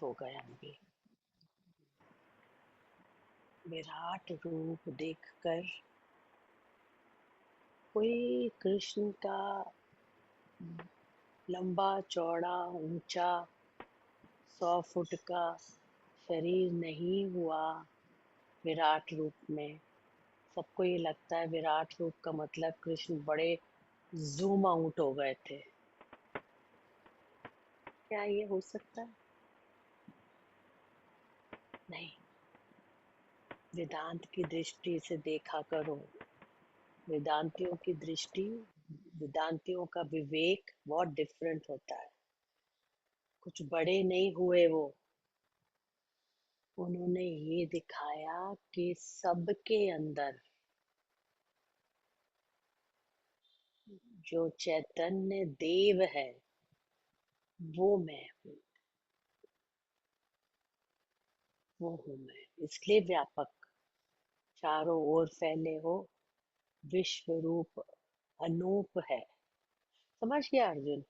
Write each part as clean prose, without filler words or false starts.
हो गए हम भी। विराट रूप देखकर कोई कृष्ण का लंबा चौड़ा ऊंचा 100 फुट का शरीर नहीं हुआ विराट रूप में। सबको ये लगता है विराट रूप का मतलब कृष्ण बड़े जूम आउट हो गए थे। क्या ये हो सकता है? नहीं। वेदांत की दृष्टि से देखा करो। वेदांतियों की दृष्टि, वेदांतियों का विवेक बहुत डिफरेंट होता है। कुछ बड़े नहीं हुए वो। उन्होंने ये दिखाया कि सबके अंदर जो चैतन्य देव है वो मैं हूँ। वो हूँ मैं, इसलिए व्यापक, चारों ओर फैले हो, विश्व रूप अनूप है। समझ गया अर्जुन?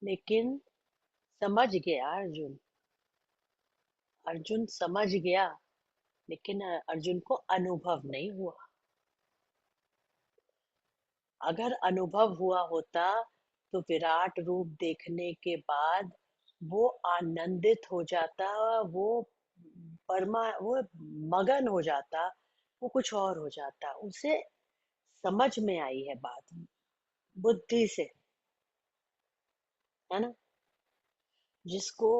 लेकिन समझ गया अर्जुन। अर्जुन समझ गया, लेकिन अर्जुन को अनुभव नहीं हुआ। अगर अनुभव हुआ होता तो विराट रूप देखने के बाद वो आनंदित हो जाता, वो वो मगन हो जाता, वो कुछ और हो जाता। उसे समझ में आई है बात, बुद्धि से, है ना? जिसको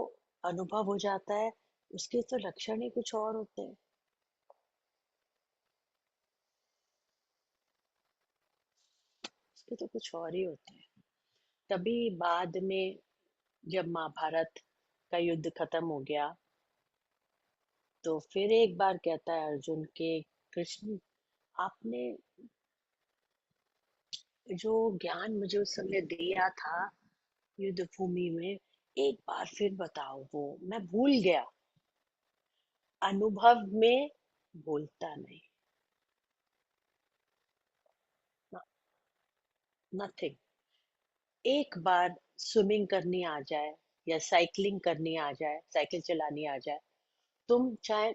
अनुभव हो जाता है उसके तो लक्षण ही कुछ और होते हैं। उसके तो कुछ और ही होते हैं। तभी बाद में जब महाभारत का युद्ध खत्म हो गया तो फिर एक बार कहता है अर्जुन के, कृष्ण आपने जो ज्ञान मुझे उस समय दिया था युद्ध भूमि में, एक बार फिर बताओ। वो मैं भूल गया। अनुभव में भूलता नहीं। नथिंग। एक बार स्विमिंग करनी आ जाए या साइकिलिंग करनी आ जाए, साइकिल चलानी आ जाए, तुम चाहे,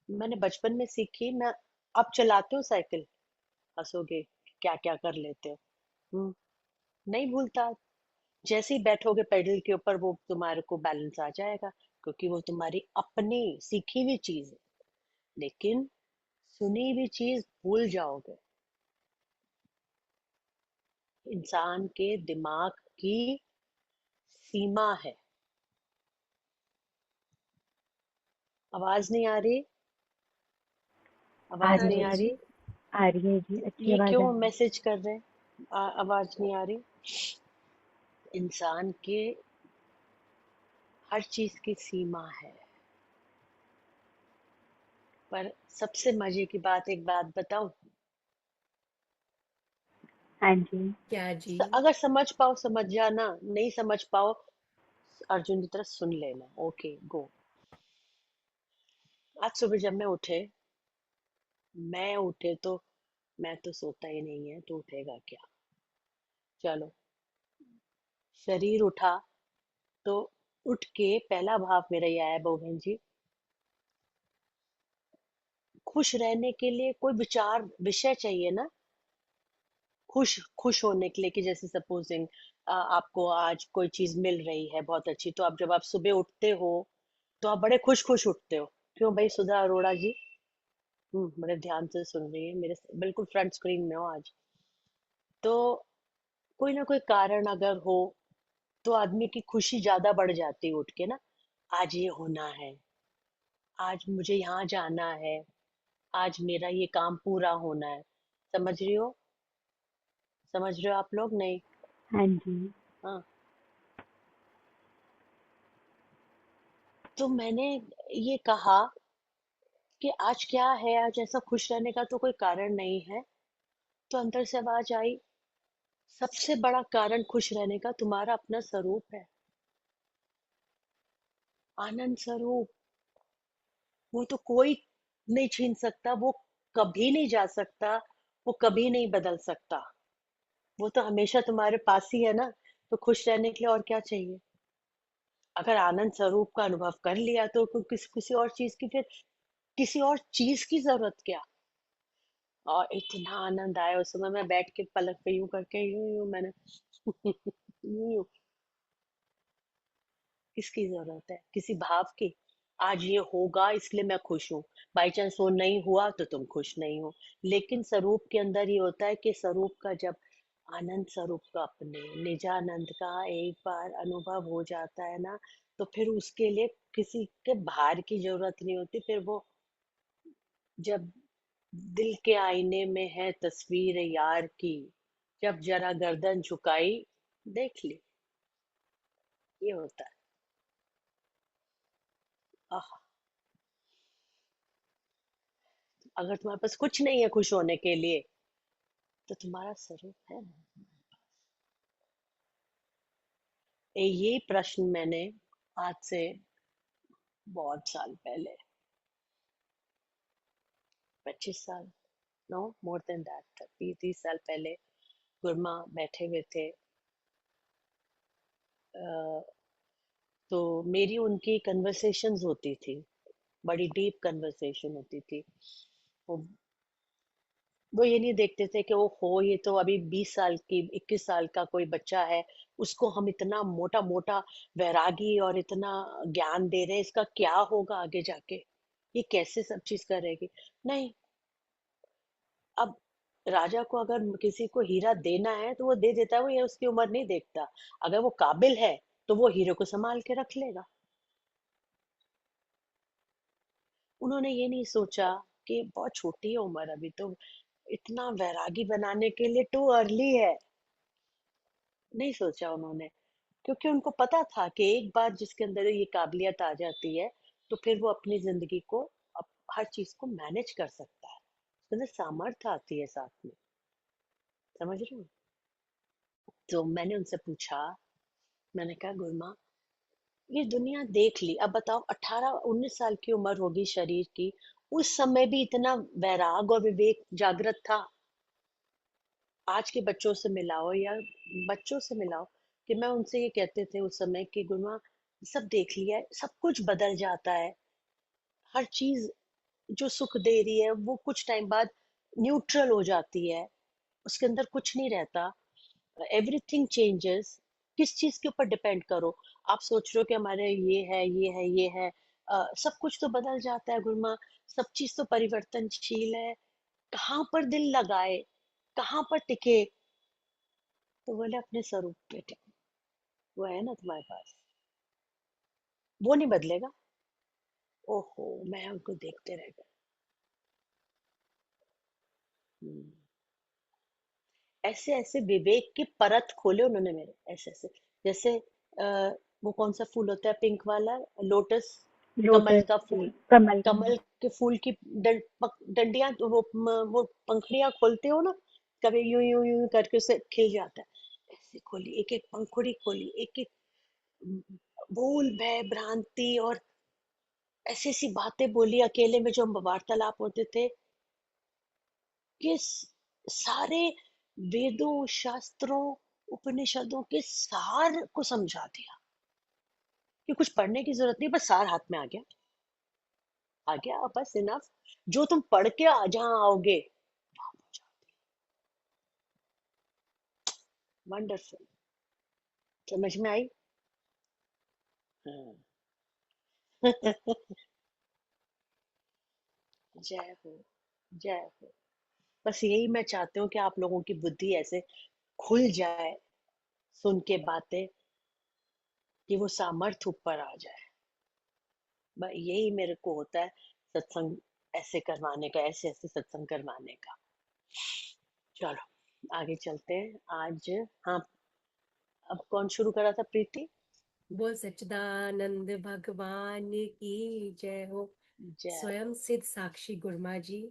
मैंने बचपन में सीखी, मैं अब चलाते हो साइकिल, हंसोगे क्या क्या कर लेते हो। हम्म, नहीं भूलता। जैसे ही बैठोगे पेडल के ऊपर वो तुम्हारे को बैलेंस आ जाएगा, क्योंकि वो तुम्हारी अपनी सीखी हुई चीज है। लेकिन सुनी हुई चीज भूल जाओगे। इंसान के दिमाग की सीमा है। आवाज नहीं आ रही? आ आवाज रही नहीं है आ जी। रही? आ रही है जी, अच्छी ये आवाज आ क्यों रही है। मैसेज कर रहे हैं आवाज नहीं आ रही? इंसान के हर चीज की सीमा है। पर सबसे मजे की बात, एक बात बताऊं? हाँ जी। क्या जी? अगर समझ पाओ समझ जाना, नहीं समझ पाओ अर्जुन की तरह सुन लेना। Okay go. आज सुबह जब मैं उठे तो मैं तो सोता ही नहीं है, तो उठेगा क्या? चलो, शरीर उठा तो उठ के पहला भाव मेरा ये आया, बहन जी, खुश रहने के लिए कोई विचार विषय चाहिए ना। खुश खुश होने के लिए, कि जैसे सपोजिंग आपको आज कोई चीज मिल रही है बहुत अच्छी, तो आप जब आप सुबह उठते हो तो आप बड़े खुश खुश उठते हो। क्यों भाई सुधा अरोड़ा जी? बड़े ध्यान से सुन रही है, मेरे बिल्कुल फ्रंट स्क्रीन में हो आज। तो कोई ना कोई कारण अगर हो तो आदमी की खुशी ज्यादा बढ़ जाती है उठ के ना। आज ये होना है, आज मुझे यहाँ जाना है, आज मेरा ये काम पूरा होना है। समझ रही हो? समझ रहे हो आप लोग? नहीं? हाँ जी। हाँ। तो मैंने ये कहा कि आज क्या है, आज ऐसा खुश रहने का तो कोई कारण नहीं है। तो अंदर से आवाज आई, सबसे बड़ा कारण खुश रहने का तुम्हारा अपना स्वरूप है, आनंद स्वरूप। वो तो कोई नहीं छीन सकता, वो कभी नहीं जा सकता, वो कभी नहीं बदल सकता। वो तो हमेशा तुम्हारे पास ही है ना। तो खुश रहने के लिए और क्या चाहिए? अगर आनंद स्वरूप का अनुभव कर लिया तो किसी और चीज की फिर किसी और चीज की जरूरत क्या। और इतना आनंद आया उस समय, मैं बैठ के पलक पे यूं करके यूं यूं मैंने यूं यूं, किसकी जरूरत है किसी भाव की। आज ये होगा इसलिए मैं खुश हूँ, बाई चांस वो नहीं हुआ तो तुम खुश नहीं हो। लेकिन स्वरूप के अंदर ये होता है कि स्वरूप का जब आनंद स्वरूप का अपने निजानंद का एक बार अनुभव हो जाता है ना, तो फिर उसके लिए किसी के भार की जरूरत नहीं होती। फिर वो जब दिल के आईने में है तस्वीर यार की, जब जरा गर्दन झुकाई देख ली, ये होता है। आह, अगर तुम्हारे पास कुछ नहीं है खुश होने के लिए, तो तुम्हारा स्वरूप है ना। ये प्रश्न मैंने आज से बहुत साल पहले, 25 साल, नो मोर देन दैट, 30 साल पहले गुरमा बैठे हुए थे। अ, तो मेरी उनकी कन्वर्सेशंस होती थी, बड़ी डीप कन्वर्सेशन होती थी। वो वो ये नहीं देखते थे कि वो हो ये तो अभी 20 साल की 21 साल का कोई बच्चा है, उसको हम इतना मोटा मोटा वैरागी और इतना ज्ञान दे रहे हैं, इसका क्या होगा आगे जाके, ये कैसे सब चीज करेगी। नहीं, अब राजा को अगर किसी को हीरा देना है तो वो दे देता है, वो ये उसकी उम्र नहीं देखता। अगर वो काबिल है तो वो हीरे को संभाल के रख लेगा। उन्होंने ये नहीं सोचा कि बहुत छोटी है उम्र अभी तो, इतना वैरागी बनाने के लिए टू अर्ली है। नहीं सोचा उन्होंने, क्योंकि उनको पता था कि एक बार जिसके अंदर ये काबिलियत आ जाती है, तो फिर वो अपनी जिंदगी को हर चीज को मैनेज कर सकता है, उसके अंदर सामर्थ्य आती है साथ में। समझ रहे हो। तो मैंने उनसे पूछा, मैंने कहा गुरुमा, ये दुनिया देख ली, अब बताओ 18-19 साल की उम्र होगी शरीर की, उस समय भी इतना वैराग और विवेक जागृत था। आज के बच्चों से मिलाओ या बच्चों से मिलाओ, कि मैं उनसे ये कहते थे उस समय कि गुरुमा, सब देख लिया है, सब कुछ बदल जाता है, हर चीज जो सुख दे रही है वो कुछ टाइम बाद न्यूट्रल हो जाती है, उसके अंदर कुछ नहीं रहता। Everything changes. किस चीज के ऊपर डिपेंड करो। आप सोच रहे हो कि हमारे ये है ये है ये है, सब कुछ तो बदल जाता है गुरुमा, सब चीज तो परिवर्तनशील है, कहाँ पर दिल लगाए, कहाँ पर टिके। तो बोले अपने स्वरूप पे टिको, वो है ना तुम्हारे पास, वो नहीं बदलेगा। ओहो, मैं उनको देखते रह गया। हम्म। ऐसे ऐसे विवेक की परत खोले उन्होंने मेरे, ऐसे ऐसे, जैसे वो कौन सा फूल होता है पिंक वाला, लोटस, कमल लोटस, का फूल। कमल का। कमल के फूल की डंडियां, वो पंखुड़ियां खोलते हो ना, कभी यूं यूं यूं करके उसे खिल जाता है, ऐसे खोली, एक एक पंखुड़ी खोली, एक एक भूल भय भ्रांति और ऐसी ऐसी बातें बोली अकेले में जो हम वार्तालाप होते थे, कि सारे वेदों शास्त्रों उपनिषदों के सार को समझा दिया, कि कुछ पढ़ने की जरूरत नहीं, बस सार हाथ में आ गया, आ गया बस इनफ। जो तुम पढ़ के जहां आओगे, वंडरफुल। समझ में आई। हाँ। जय हो, जय हो। बस यही मैं चाहती हूँ कि आप लोगों की बुद्धि ऐसे खुल जाए सुन के बातें, कि वो सामर्थ्य ऊपर आ जाए। यही मेरे को होता है सत्संग ऐसे करवाने का, ऐसे ऐसे सत्संग करवाने का। चलो आगे चलते हैं आज। हाँ, अब कौन शुरू करा था, प्रीति। बोल सच्चिदानंद भगवान की जय हो। जय स्वयं हो। सिद्ध साक्षी गुरमा जी,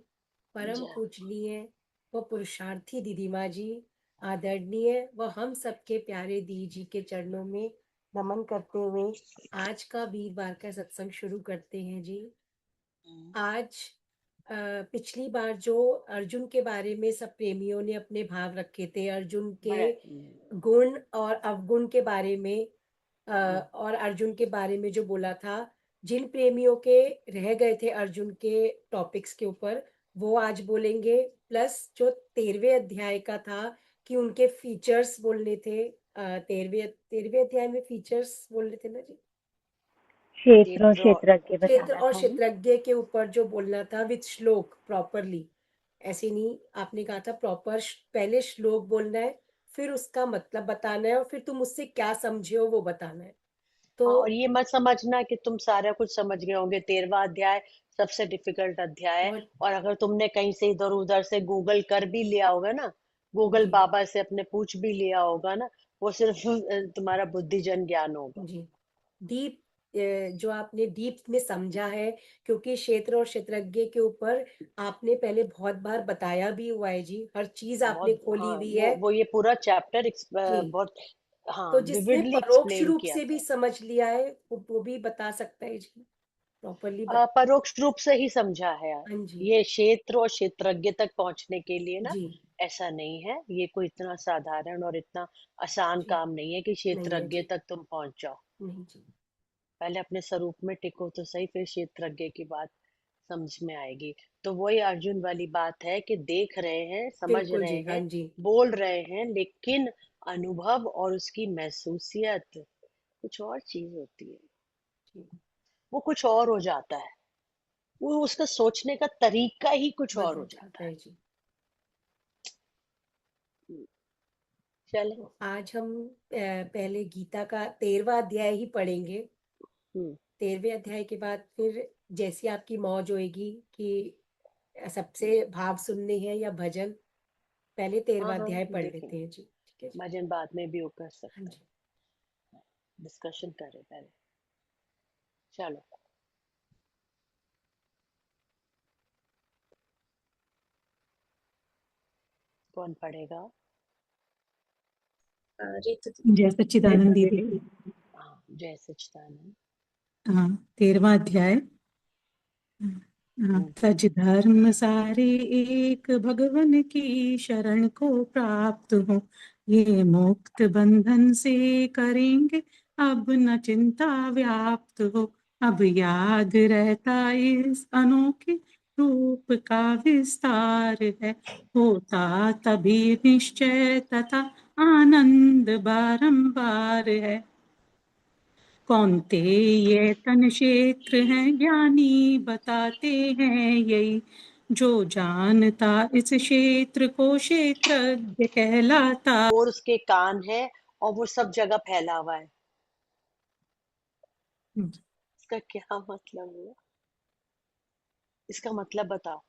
परम जय। पूजनीय व पुरुषार्थी दीदी माँ जी, आदरणीय व हम सबके प्यारे दी जी के चरणों में नमन करते हुए आज का वीरवार का सत्संग शुरू करते हैं जी। हम्म, आज पिछली बार जो अर्जुन के बारे में सब प्रेमियों ने अपने भाव रखे थे, अर्जुन के बड़ा गुण और अवगुण के बारे में और अर्जुन के बारे में जो बोला था, जिन प्रेमियों के रह गए थे अर्जुन के टॉपिक्स के ऊपर, वो आज बोलेंगे। प्लस जो 13वें अध्याय का था कि उनके फीचर्स बोलने थे। 13वें अध्याय में फीचर्स बोलने थे ना जी, क्षेत्र और क्षेत्र क्षेत्रज्ञ क्षेत्र बताना और था ना। क्षेत्रज्ञ के ऊपर जो बोलना था विथ श्लोक प्रॉपरली। ऐसे नहीं, आपने कहा था प्रॉपर पहले श्लोक बोलना है, फिर उसका मतलब बताना है, और फिर तुम उससे क्या समझे हो वो बताना है। तो हाँ, और ये मत समझना कि तुम सारा कुछ समझ गए होंगे। 13वां अध्याय सबसे डिफिकल्ट अध्याय है। बहुत और अगर तुमने कहीं से इधर उधर से गूगल कर भी लिया होगा ना, गूगल जी बाबा से अपने पूछ भी लिया होगा ना, वो सिर्फ तुम्हारा बुद्धिजन ज्ञान होगा। जी डीप, जो आपने डीप में समझा है, क्योंकि क्षेत्र और क्षेत्रज्ञ के ऊपर आपने पहले बहुत बार बताया भी हुआ है जी, हर चीज आपने बहुत, खोली हाँ, हुई है वो ये पूरा चैप्टर जी। बहुत, हाँ, तो जिसने विविडली परोक्ष एक्सप्लेन रूप किया से भी था। समझ लिया है वो भी बता सकता है जी, प्रॉपरली परोक्ष रूप से ही समझा है। हाँ जी ये क्षेत्र और क्षेत्रज्ञ तक पहुंचने के लिए ना, जी ऐसा नहीं है। ये कोई इतना साधारण और इतना आसान जी काम नहीं है कि नहीं है क्षेत्रज्ञ जी, तक तुम पहुंच जाओ। नहीं जी पहले अपने स्वरूप में टिको तो सही, फिर क्षेत्रज्ञ की बात समझ में आएगी। तो वही अर्जुन वाली बात है कि देख रहे हैं, समझ बिल्कुल रहे जी हाँ हैं, जी बोल रहे हैं, लेकिन अनुभव और उसकी महसूसियत कुछ और चीज होती है। जी वो कुछ और हो जाता है। वो उसका सोचने का तरीका ही कुछ और हो बदल जाता जाता है। है जी। चले। तो आज हम पहले गीता का 13वां अध्याय ही पढ़ेंगे। हम्म। 13वें अध्याय के बाद फिर जैसी आपकी मौज होएगी कि सबसे भाव सुनने हैं या भजन, पहले हाँ, 13वां हाँ, अध्याय पढ़ देखेंगे। लेते हैं जी, ठीक है जी। भजन बाद में भी वो कर हाँ सकता है। जी डिस्कशन करें पहले। चलो। कौन पढ़ेगा? जय सच्चिदानंद दीदी। हाँ, जय सच्चिदानंद। हाँ, 13वां अध्याय। हाँ, हम्म। सज धर्म सारे एक भगवन की शरण को प्राप्त हो, ये मुक्त बंधन से करेंगे अब न चिंता व्याप्त हो। अब याद रहता इस अनोखे रूप का विस्तार है, होता तभी निश्चय तथा आनंद बारंबार है। कौनते ये तन क्षेत्र हैं ज्ञानी बताते हैं यही, जो जानता इस क्षेत्र को क्षेत्रज्ञ कहलाता। और उसके कान है, और वो सब जगह फैला हुआ है। इसका क्या मतलब हुआ? इसका मतलब बताओ।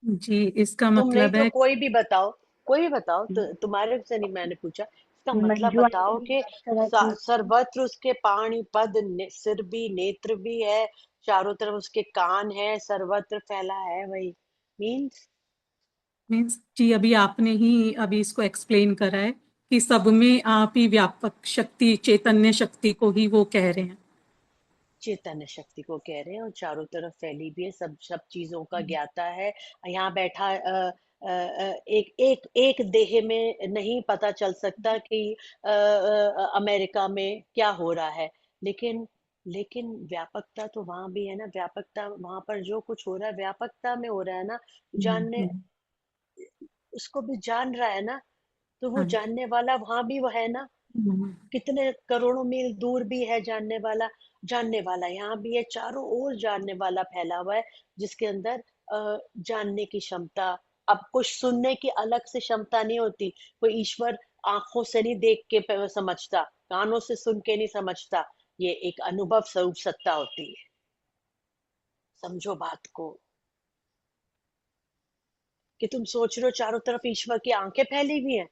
जी, इसका तुम नहीं मतलब तो है। कोई भी बताओ। कोई भी बताओ, तो तुम्हारे से नहीं, मैंने पूछा। इसका मतलब मंजू बताओ आंटी कि बात करा थी। सर्वत्र उसके पाणी पद सिर भी, नेत्र भी है, चारों तरफ उसके कान है, सर्वत्र फैला है, वही मीन्स। मीन्स जी, अभी आपने ही अभी इसको एक्सप्लेन करा है कि सब में आप ही व्यापक शक्ति, चैतन्य शक्ति को ही वो कह रहे हैं। चैतन्य शक्ति को कह रहे हैं, और चारों तरफ फैली भी है, सब सब चीजों का ज्ञाता है। यहाँ बैठा एक एक एक देह में नहीं पता चल सकता कि अमेरिका में क्या हो रहा है, लेकिन लेकिन व्यापकता तो वहां भी है ना। व्यापकता वहां पर जो कुछ हो रहा है व्यापकता में हो रहा है ना। जानने, उसको भी जान रहा है ना, तो वो हाँ जी। जानने वाला वहां भी वो है ना। कितने करोड़ों मील दूर भी है जानने वाला। जानने वाला यहाँ भी है, चारों ओर जानने वाला फैला हुआ है, जिसके अंदर जानने की क्षमता। अब कुछ सुनने की अलग से क्षमता नहीं होती। कोई ईश्वर आंखों से नहीं देख के समझता, कानों से सुन के नहीं समझता। ये एक अनुभव स्वरूप सत्ता होती है। समझो बात को, कि तुम सोच रहे हो चारों तरफ ईश्वर की आंखें फैली हुई हैं।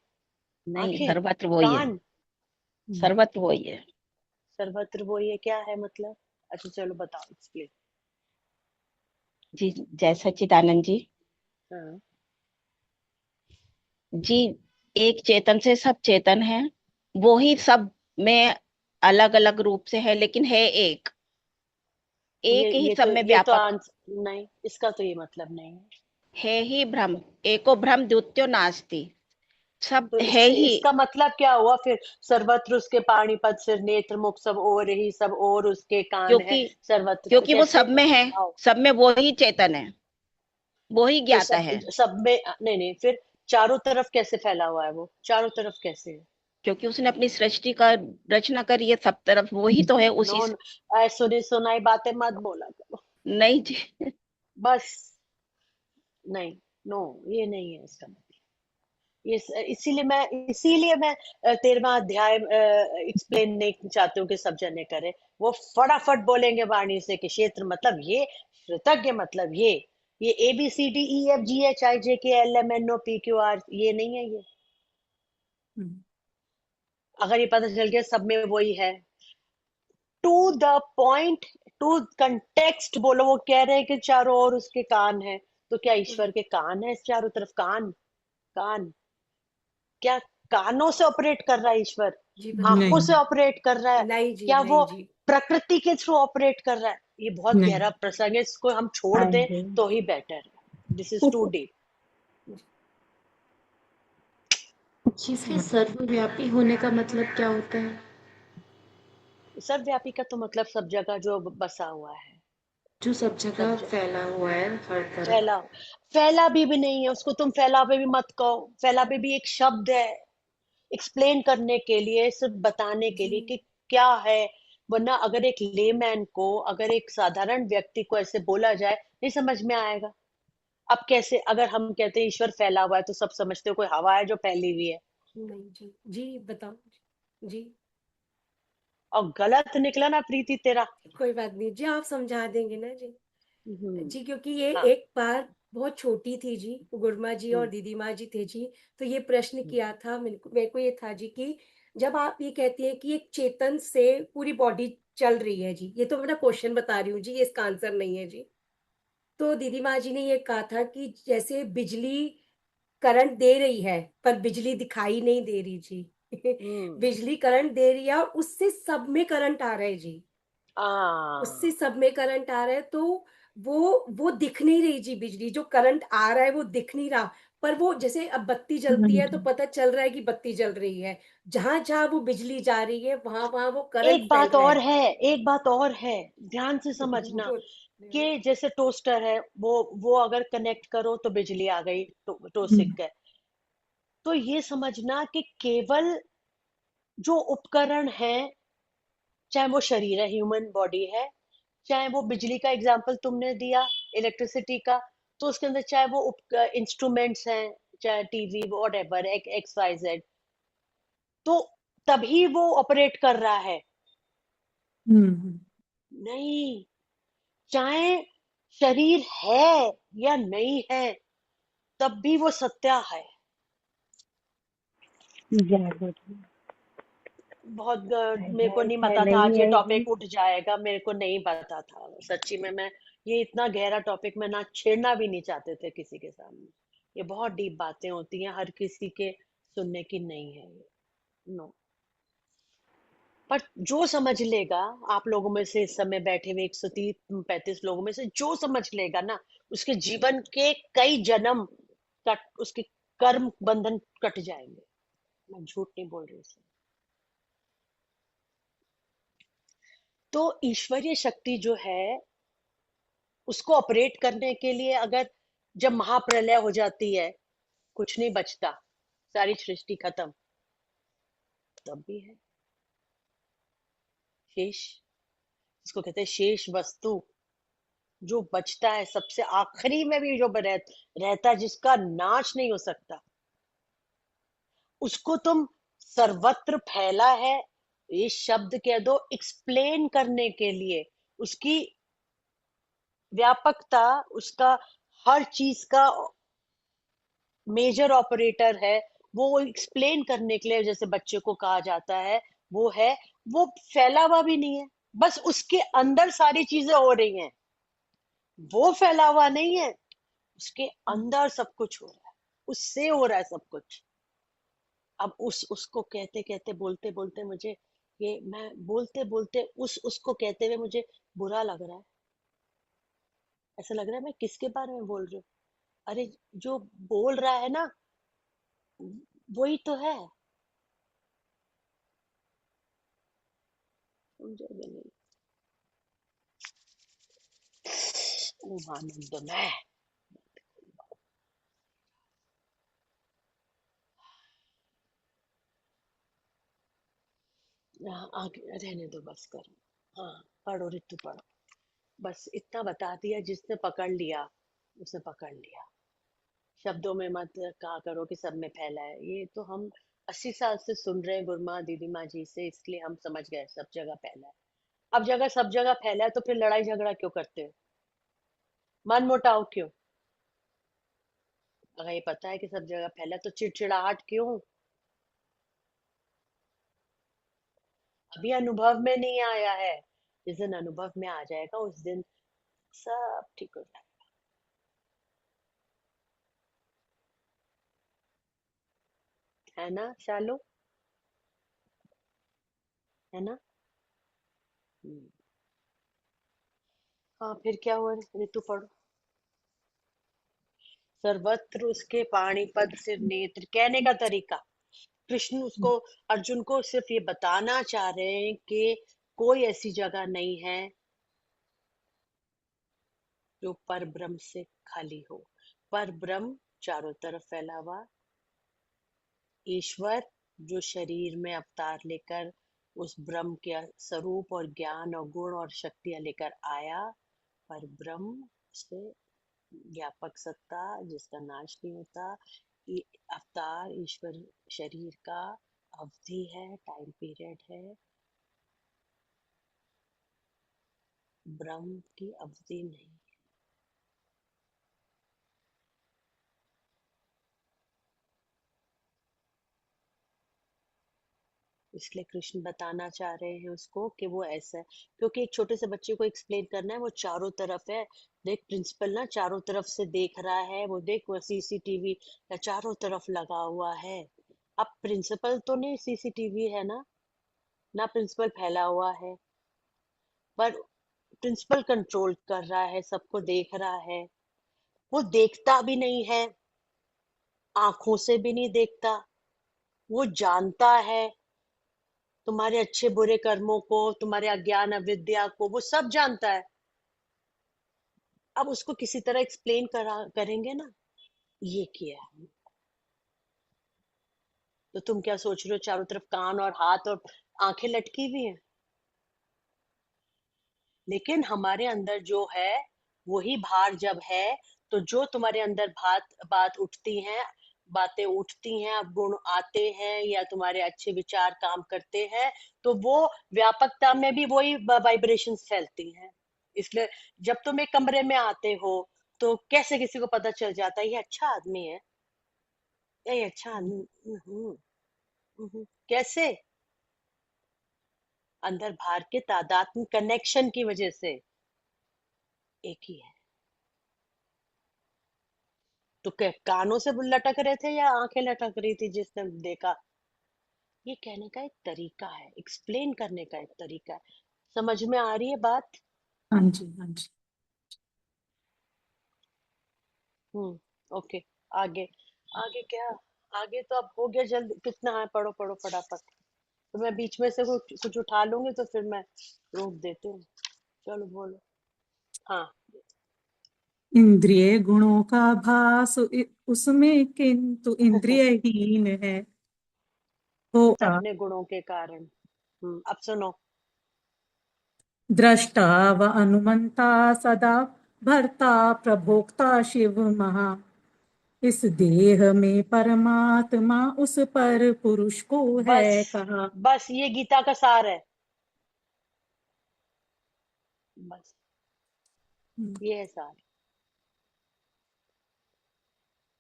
नहीं, आंखें, सर्वत्र वो ही है। कान, सर्वत्र वो ही है। सर्वत्र वो, ये क्या है मतलब? अच्छा चलो बताओ, एक्सप्लेन। जी, जय सच्चिदानंद जी। हाँ। जी, एक चेतन से सब चेतन है, वो ही सब में अलग अलग रूप से है, लेकिन है एक, एक ही सब में ये तो व्यापक आंसर नहीं, इसका तो ये मतलब नहीं है। है ही ब्रह्म। एको ब्रह्म द्वितीयो नास्ति। सब तो है इससे ही, इसका मतलब क्या हुआ फिर? सर्वत्र उसके पाणिपत सिर नेत्र मुख सब और ही, सब और उसके कान है, क्योंकि सर्वत्र क्योंकि वो कैसे? सब में है, आओ। सब में वो ही चेतन है, वो ही तो ज्ञाता है। सब में नहीं नहीं, फिर चारों तरफ कैसे फैला हुआ है? वो चारों तरफ कैसे है? क्योंकि उसने अपनी सृष्टि का रचना करी है, सब तरफ वो ही तो है, नो उसी से। सुनी सुनाई बातें मत बोला करो नहीं जी। बस। नहीं, नो, ये नहीं है इसका मतलब। ये इसीलिए मैं 13वां अध्याय एक्सप्लेन नहीं चाहती हूँ कि सब जने करें। वो फटाफट बोलेंगे वाणी से कि क्षेत्र मतलब ये, कृतज्ञ मतलब ये ABCDEFGHIJKLMNOPQR ये नहीं है ये। हम्म, अगर ये पता चल गया सब में वही है, to the point, to context बोलो। वो कह रहे हैं कि चारों ओर उसके कान है, तो क्या ईश्वर के कान है चारों तरफ? कान, कान क्या कानों से ऑपरेट कर रहा है ईश्वर? जी आंखों बताइए। से नहीं ऑपरेट कर रहा है? नहीं जी, क्या वो नहीं जी। प्रकृति के थ्रू ऑपरेट कर रहा है? ये बहुत नहीं। गहरा प्रसंग है, इसको हम छोड़ हाँ दें जी। तो ही बेटर है। This is too deep. जी, फिर सर्वव्यापी होने का मतलब क्या होता है? सर्वव्यापी का तो मतलब सब जगह जो बसा हुआ है। जो सब सब जगह जगह फैला हुआ है हर तरफ। फैला, फैला भी नहीं है उसको, तुम फैलावे भी मत कहो। फैलावे भी एक शब्द है एक्सप्लेन करने के लिए, सिर्फ बताने के जी। लिए कि क्या है। वरना अगर एक लेमैन को, अगर एक साधारण व्यक्ति को ऐसे बोला जाए, नहीं समझ में आएगा। अब कैसे अगर हम कहते हैं ईश्वर फैला हुआ है तो सब समझते हो कोई हवा है जो फैली हुई है? नहीं जी। जी बताओ। जी। और गलत निकला ना प्रीति तेरा। कोई बात नहीं जी, आप समझा देंगे ना जी। जी क्योंकि ये हाँ। एक बार बहुत छोटी थी जी, गुरमा जी और हम्म, दीदी माँ जी थे जी, तो ये प्रश्न हम्म, किया था मेरे को ये था जी कि जब आप ये कहती हैं कि एक चेतन से पूरी बॉडी चल रही है जी, ये तो मेरा क्वेश्चन बता रही हूँ जी, ये इसका आंसर नहीं है जी। तो दीदी माँ जी ने ये कहा था कि जैसे बिजली करंट दे रही है पर बिजली दिखाई नहीं दे रही जी। हम्म, बिजली करंट दे रही है और उससे सब में करंट आ रहा है जी, उससे हाँ। सब में करंट आ रहा है, तो वो दिख नहीं रही जी, बिजली जो करंट आ रहा है वो दिख नहीं रहा। पर वो जैसे अब बत्ती जलती है तो नहीं। पता चल रहा है कि बत्ती जल रही है, जहां जहां वो बिजली जा रही है वहां वहां वो करंट एक फैल बात रहा और है। है, एक बात और है, ध्यान से समझना। कि जैसे टोस्टर है, वो अगर कनेक्ट करो तो बिजली आ गई, टोस्ट हम्म, सिक गए। तो ये समझना कि केवल जो उपकरण है, चाहे वो शरीर है, ह्यूमन बॉडी है, चाहे वो बिजली का एग्जांपल तुमने दिया, इलेक्ट्रिसिटी का, तो उसके अंदर चाहे वो इंस्ट्रूमेंट्स हैं, चाहे टीवी वॉट एवर XYZ, तो तभी वो ऑपरेट कर रहा है। हम्म, नहीं, चाहे शरीर है या नहीं है, तब भी वो सत्या है। जरूर। बहुत मेरे को है नहीं चाहे पता था आज नहीं ये है जी। टॉपिक उठ जाएगा, मेरे को नहीं पता था सच्ची में। मैं ये इतना गहरा टॉपिक मैं ना छेड़ना भी नहीं चाहते थे किसी के सामने। ये बहुत डीप बातें होती हैं, हर किसी के सुनने की नहीं है ये। नो। पर जो समझ लेगा, आप लोगों में से इस समय बैठे हुए 130-135 लोगों में से जो समझ लेगा ना, उसके जीवन के कई जन्म कट, उसके कर्म बंधन कट जाएंगे। मैं झूठ नहीं बोल रही इसमें। तो ईश्वरीय शक्ति जो है, उसको ऑपरेट करने के लिए, अगर जब महाप्रलय हो जाती है, कुछ नहीं बचता, सारी सृष्टि खत्म, तब भी है शेष, इसको कहते हैं शेष वस्तु। जो बचता है सबसे आखिरी में भी, जो रहता है, जिसका नाश नहीं हो सकता, उसको तुम सर्वत्र फैला है, ये शब्द कह दो एक्सप्लेन करने के लिए। उसकी व्यापकता, उसका हर चीज का मेजर ऑपरेटर है, वो एक्सप्लेन करने के लिए, जैसे बच्चे को कहा जाता है, वो है, वो फैला हुआ भी नहीं है, बस उसके अंदर सारी चीजें हो रही हैं। वो फैला हुआ नहीं है, उसके अंदर सब कुछ हो रहा है, उससे हो रहा है सब कुछ। अब उसको कहते कहते, बोलते बोलते मुझे, ये मैं बोलते बोलते उसको कहते हुए मुझे बुरा लग रहा है। ऐसा लग रहा है मैं किसके बारे में बोल रही हूँ? अरे, जो बोल रहा है ना, वही तो है, समझोगे नहीं। ओम आनंदमय। आगे रहने दो, बस करो। हाँ, पढ़ो ऋतु, पढ़ो। बस इतना बता दिया, जिसने पकड़ लिया उसने पकड़ लिया। शब्दों में मत कहा करो कि सब में फैला है, ये तो हम 80 साल से सुन रहे हैं गुरुमा दीदी माँ जी से, इसलिए हम समझ गए सब जगह फैला है। अब जगह सब जगह फैला है तो फिर लड़ाई झगड़ा क्यों करते हो, मन मुटाव क्यों? अगर ये पता है कि सब जगह फैला है तो चिड़चिड़ाहट क्यों? अभी अनुभव में नहीं आया है, जिस दिन अनुभव में आ जाएगा उस दिन सब ठीक हो जाएगा। है ना शालू, है ना? हम्म। हाँ, फिर क्या हुआ ऋतु, पढ़ो। सर्वत्र उसके पाणिपद सिर नेत्र, कहने का तरीका। कृष्ण उसको, अर्जुन को सिर्फ ये बताना चाह रहे हैं कि कोई ऐसी जगह नहीं है जो पर ब्रह्म से खाली हो। पर ब्रह्म चारों तरफ फैला हुआ ईश्वर, जो शरीर में अवतार लेकर उस ब्रह्म के स्वरूप और ज्ञान और गुण और शक्तियां लेकर आया। पर ब्रह्म से व्यापक सत्ता जिसका नाश नहीं होता। ये अवतार ईश्वर शरीर का अवधि है, टाइम पीरियड है, ब्रह्म की अवधि नहीं। इसलिए कृष्ण बताना चाह रहे हैं उसको कि वो ऐसा है, क्योंकि एक छोटे से बच्चे को एक्सप्लेन करना है, वो चारों तरफ है। देख प्रिंसिपल ना चारों तरफ से देख रहा है, वो देख वो सीसीटीवी चारों तरफ लगा हुआ है। अब प्रिंसिपल तो नहीं सीसीटीवी है ना, ना प्रिंसिपल फैला हुआ है, पर प्रिंसिपल कंट्रोल कर रहा है, सबको देख रहा है। वो देखता भी नहीं है, आंखों से भी नहीं देखता, वो जानता है तुम्हारे अच्छे बुरे कर्मों को, तुम्हारे अज्ञान अविद्या को, वो सब जानता है। अब उसको किसी तरह एक्सप्लेन करेंगे ना, ये किया है। तो तुम क्या सोच रहे हो चारों तरफ कान और हाथ और आंखें लटकी हुई हैं? लेकिन हमारे अंदर जो है वही भार जब है, तो जो तुम्हारे अंदर बात उठती हैं, बातें उठती हैं, अब गुण आते हैं या तुम्हारे अच्छे विचार काम करते हैं, तो वो व्यापकता में भी वही वाइब्रेशंस फैलती हैं। इसलिए जब तुम एक कमरे में आते हो तो कैसे किसी को पता चल जाता है ये अच्छा आदमी है, या ये अच्छा आदमी। कैसे? अंदर बाहर के तादात्म्य कनेक्शन की वजह से एक ही है। तो क्या कानों से लटक रहे थे या आंखें लटक रही थी जिसने देखा? ये कहने का एक तरीका है, एक्सप्लेन करने का एक तरीका है। समझ में आ रही है बात? हाँ जी, हाँ जी। ओके। आगे, आगे क्या? आगे तो अब हो गया, जल्द कितना है, पढ़ो पढ़ो फटाफट। तो मैं बीच में से कुछ कुछ उठा लूंगी तो फिर मैं रोक देती हूँ। चलो बोलो। हाँ, इंद्रिय गुणों का भास उसमें किंतु इंद्रियहीन है। तो अपने गुणों के कारण। अब सुनो। दृष्टा व अनुमंता सदा भर्ता प्रभोक्ता शिव महा। इस देह में परमात्मा उस पर पुरुष को बस, है कहा। बस ये गीता का सार है। बस ये है सार।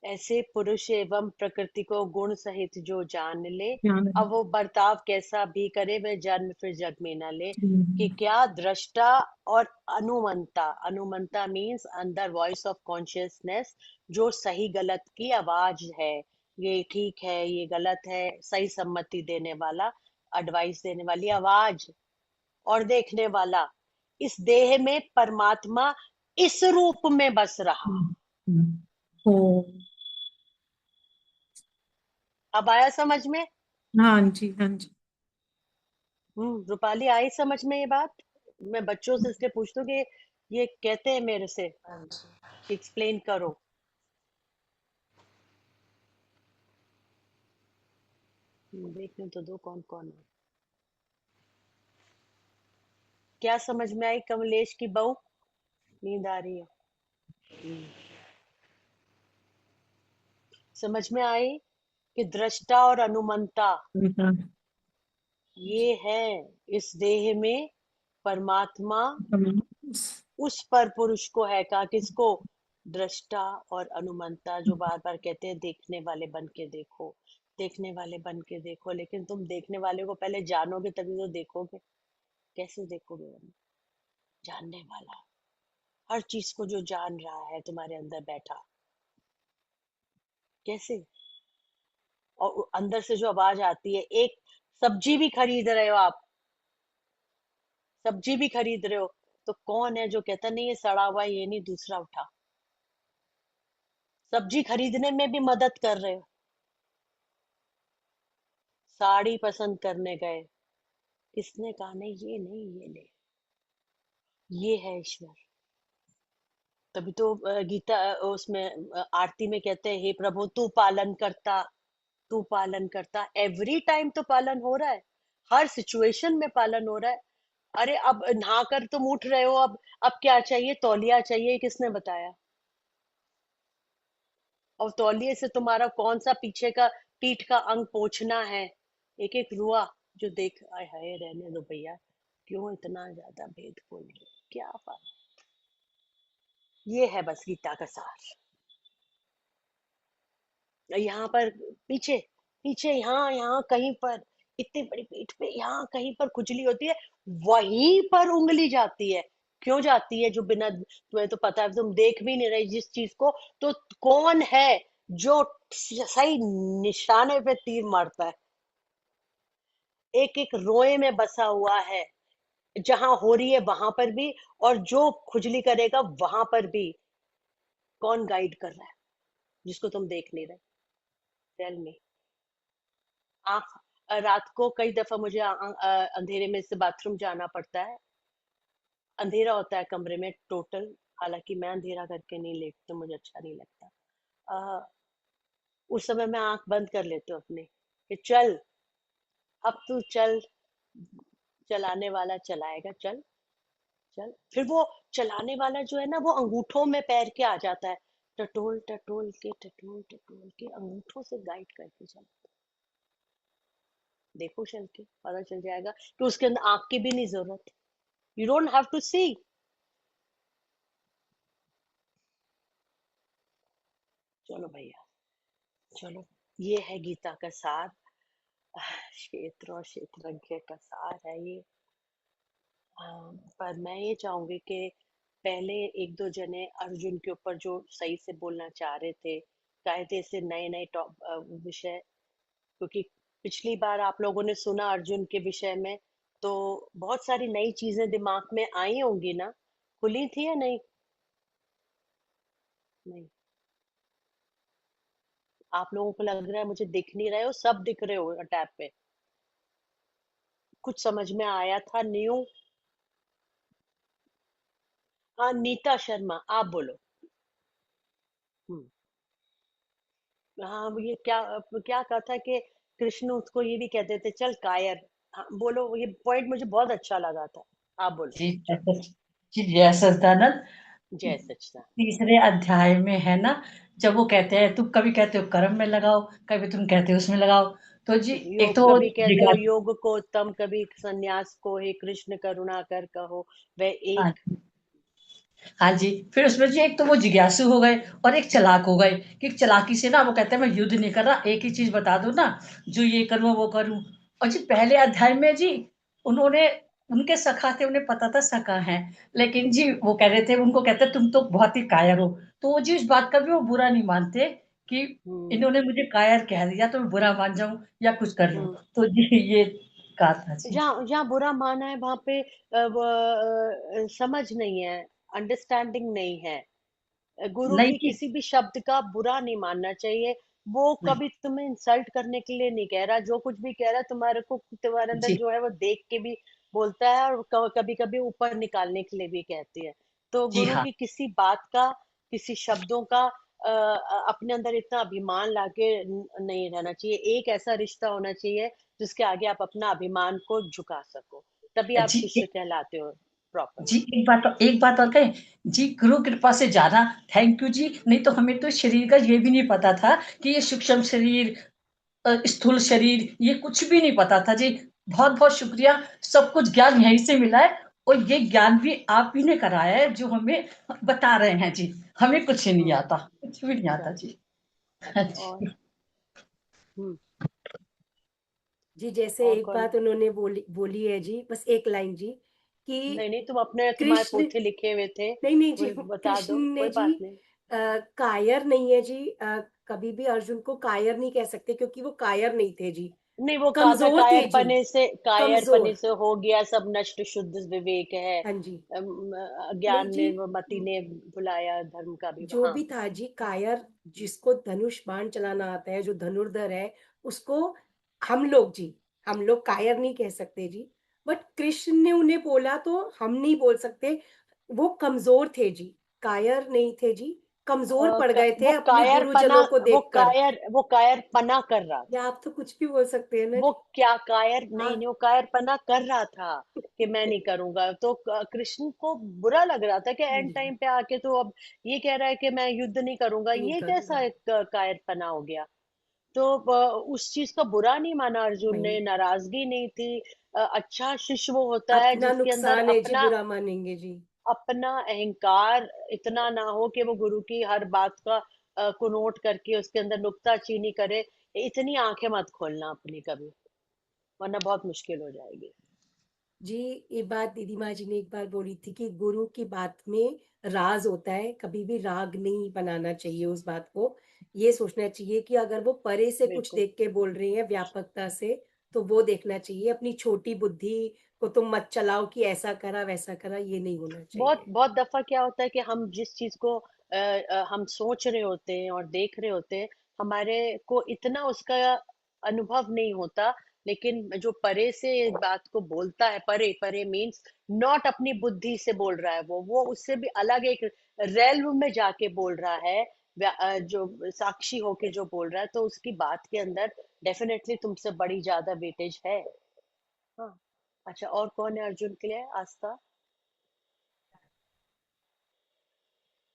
ऐसे पुरुष एवं प्रकृति को गुण सहित जो जान ले, ज्ञान। अब वो बर्ताव कैसा भी करे वह जन्म फिर जग में न ले। कि हम्म, क्या दृष्टा और अनुमंता, अनुमंता मीन्स अंदर वॉइस ऑफ कॉन्शियसनेस, जो सही गलत की आवाज है, ये ठीक है ये गलत है, सही सम्मति देने वाला, एडवाइस देने वाली आवाज, और देखने वाला। इस देह में परमात्मा इस रूप में बस रहा। हम्म, हम्म। ओ अब आया समझ में? हाँ जी, हाँ जी। रूपाली, आई समझ में ये बात? मैं बच्चों से इसलिए पूछती हूँ कि ये कहते हैं मेरे से कि एक्सप्लेन करो। देखने तो दो कौन कौन है। क्या समझ में आई कमलेश की बहू? नींद आ रही है। हम्म, समझ में आई कि दृष्टा और अनुमंता हाँ, ये है इस देह में। परमात्मा हम- उस पर पुरुष को है, कहा किसको? दृष्टा और अनुमंता, जो बार बार कहते हैं देखने वाले बन के देखो, देखने वाले बन के देखो। लेकिन तुम देखने वाले को पहले जानोगे तभी तो देखोगे। कैसे देखोगे वरना? जानने वाला, हर चीज को जो जान रहा है तुम्हारे अंदर बैठा, कैसे? और अंदर से जो आवाज आती है, एक सब्जी भी खरीद रहे हो आप, सब्जी भी खरीद रहे हो, तो कौन है जो कहता नहीं ये सड़ा हुआ है, ये नहीं दूसरा उठा? सब्जी खरीदने में भी मदद कर रहे हो। साड़ी पसंद करने गए, किसने कहा नहीं ये नहीं ये ले? ये है ईश्वर। तभी तो गीता उसमें आरती में कहते हैं हे प्रभु तू पालन करता, तू पालन करता। एवरी टाइम तो पालन हो रहा है, हर सिचुएशन में पालन हो रहा है। अरे अब नहा कर तुम उठ रहे हो, अब क्या चाहिए? तौलिया चाहिए, किसने बताया? और तौलिए से तुम्हारा कौन सा पीछे का पीठ का अंग पोंछना है? एक एक रुआ जो देख, आय हाय रहने दो भैया, क्यों इतना ज्यादा भेद खोल रहे हो? क्या बात? ये है बस गीता का सार। यहाँ पर पीछे, पीछे यहाँ यहाँ कहीं पर, इतनी बड़ी पीठ पे यहाँ कहीं पर खुजली होती है, वहीं पर उंगली जाती है। क्यों जाती है? जो बिना, तुम्हें तो पता है, तुम देख भी नहीं रही जिस चीज को, तो कौन है जो सही निशाने पे तीर मारता है? एक एक रोए में बसा हुआ है, जहां हो रही है वहां पर भी, और जो खुजली करेगा वहां पर भी। कौन गाइड कर रहा है जिसको तुम देख नहीं रहे? Tell me. आँख, रात को कई दफा मुझे अंधेरे में से बाथरूम जाना पड़ता है। अंधेरा होता है कमरे में टोटल, हालांकि मैं अंधेरा करके नहीं लेटती, मुझे अच्छा नहीं लगता। अ, उस समय मैं आंख बंद कर लेती हूँ अपनी, कि चल, अब तू चल, चलाने वाला चलाएगा, चल चल। फिर वो चलाने वाला जो है ना, वो अंगूठों में पैर के आ जाता है, टटोल टटोल के, टटोल टटोल के अंगूठों से गाइड करके चल। देखो चल के पता चल जाएगा कि उसके अंदर आंख की भी नहीं जरूरत। यू डोंट हैव टू सी। चलो भैया, चलो, ये है गीता का सार। क्षेत्र और क्षेत्रज्ञ का सार है ये। पर मैं ये चाहूंगी कि पहले एक दो जने अर्जुन के ऊपर जो सही से बोलना चाह रहे थे, चाहे थे इससे नए नए टॉप विषय, क्योंकि पिछली बार आप लोगों ने सुना अर्जुन के विषय में, तो बहुत सारी नई चीजें दिमाग में आई होंगी ना? खुली थी या नहीं? नहीं। आप लोगों को लग रहा है मुझे दिख नहीं रहे हो, सब दिख रहे हो टैब पे। कुछ समझ में आया था न्यू? हाँ, नीता शर्मा आप बोलो। हम्म। हाँ, ये क्या क्या कहा था कि कृष्ण उसको ये भी कहते थे, चल कायर। हाँ बोलो, ये पॉइंट मुझे बहुत अच्छा लगा था। आप बोलो। जी चलो। जी जय सच्चिदानंद। जय सच्चिदानंद। तीसरे अध्याय में है ना, जब वो कहते हैं तुम कभी कहते हो कर्म में लगाओ, कभी तुम कहते हो उसमें लगाओ। तो जी एक योग, तो कभी कहते हो योग को उत्तम, कभी संन्यास को हे कृष्ण करुणा कर कहो, वह हाँ एक। हाँ जी, फिर उसमें जी एक तो वो जिज्ञासु हो गए और एक चालाक हो गए, कि चालाकी से ना वो कहते हैं मैं युद्ध नहीं कर रहा, एक ही चीज बता दो ना, जो ये करूँ वो करूँ। और जी पहले अध्याय में जी उन्होंने, उनके सखा थे, उन्हें पता था सखा है, लेकिन जी वो कह रहे थे, उनको कहते तुम तो बहुत ही कायर हो। तो वो जी इस बात का भी वो बुरा नहीं मानते कि हम्म। इन्होंने मुझे कायर कह दिया तो मैं बुरा मान जाऊं या कुछ कर लूं। हम्म। तो जी ये कहा था जी। जहाँ जहाँ बुरा माना है वहां पे समझ नहीं है, अंडरस्टैंडिंग नहीं है। गुरु नहीं की जी, किसी भी शब्द का बुरा नहीं मानना चाहिए। वो नहीं कभी तुम्हें इंसल्ट करने के लिए नहीं कह रहा, जो कुछ भी कह रहा है तुम्हारे को, तुम्हारे अंदर जी जो है वो देख के भी बोलता है, और कभी कभी ऊपर निकालने के लिए भी कहती है। तो जी गुरु हाँ की किसी बात का, किसी शब्दों का अपने अंदर इतना अभिमान लाके नहीं रहना चाहिए। एक ऐसा रिश्ता होना चाहिए जिसके आगे आप अपना अभिमान को झुका सको, तभी आप जी शिष्य कहलाते हो जी प्रॉपरली। एक बात और कहें जी, गुरु कृपा से जाना, थैंक यू जी। नहीं तो हमें तो शरीर का ये भी नहीं पता था कि ये सूक्ष्म शरीर, स्थूल शरीर, ये कुछ भी नहीं पता था जी। बहुत बहुत शुक्रिया, सब कुछ ज्ञान यहीं से मिला है, और ये ज्ञान भी आप ही ने कराया है जो हमें बता रहे हैं जी। हमें कुछ नहीं आता, कुछ भी नहीं आता जी। अच्छा, और जी जैसे और एक कौन? बात उन्होंने बोली बोली है जी, बस एक लाइन जी, कि नहीं नहीं, तुम अपने, तुम्हारे कृष्ण, पोथे लिखे हुए थे, नहीं नहीं जी, वो बता कृष्ण दो, ने कोई जी बात नहीं। कायर नहीं है जी, कभी भी अर्जुन को कायर नहीं कह सकते, क्योंकि वो कायर नहीं थे जी, नहीं, वो कहा था कमजोर थे कायर जी, पने से, कायर पने कमजोर। से हो गया सब नष्ट, शुद्ध विवेक है। हाँ जी, नहीं ज्ञान जी, ने, वो मति ने भुलाया धर्म का भी। जो हाँ, भी था जी कायर, जिसको धनुष बाण चलाना आता है, जो धनुर्धर है, उसको हम लोग जी, हम लोग कायर नहीं कह सकते जी, बट कृष्ण ने उन्हें बोला तो हम नहीं बोल सकते। वो कमजोर थे जी, कायर नहीं थे जी, कमजोर पड़ गए थे वो अपने कायर पना, गुरुजनों को देखकर। वो कायर पना कर रहा या था। आप तो कुछ भी बोल सकते हैं ना वो जी। क्या कायर नहीं, हाँ नहीं, वो कायर पना कर रहा था कि मैं नहीं करूंगा, तो कृष्ण को बुरा लग रहा था कि एंड जी, टाइम पे आके तो अब ये कह रहा है कि मैं युद्ध नहीं करूंगा, नहीं ये कैसा करूंगा, एक कायर पना हो गया। तो उस चीज का बुरा नहीं माना अर्जुन वही ने, नाराजगी नहीं थी। अच्छा शिष्य वो होता है अपना जिसके अंदर नुकसान है जी, अपना, बुरा मानेंगे जी। अपना अहंकार इतना ना हो कि वो गुरु की हर बात का को नोट करके उसके अंदर नुक्ताचीनी करे। इतनी आंखें मत खोलना अपनी कभी, वरना बहुत मुश्किल हो जाएगी। जी, ये बात दीदी माँ जी ने एक बार बोली थी कि गुरु की बात में राज होता है, कभी भी राग नहीं बनाना चाहिए उस बात को। ये सोचना चाहिए कि अगर वो परे से कुछ बिल्कुल। देख के बोल रही हैं व्यापकता से, तो वो देखना चाहिए। अपनी छोटी बुद्धि को तुम मत चलाओ कि ऐसा करा वैसा करा, ये नहीं होना बहुत चाहिए। बहुत दफा क्या होता है कि हम जिस चीज को हम सोच रहे होते हैं और देख रहे होते हैं, हमारे को इतना उसका अनुभव नहीं होता, लेकिन जो परे से इस बात को बोलता है, परे परे मीन्स नॉट अपनी बुद्धि से बोल रहा है, वो उससे भी अलग एक रेल्म में जाके बोल रहा है। जो साक्षी होके जो बोल रहा है, तो उसकी बात के अंदर डेफिनेटली तुमसे बड़ी ज्यादा वेटेज है। हाँ। अच्छा, और कौन है अर्जुन के लिए? आस्था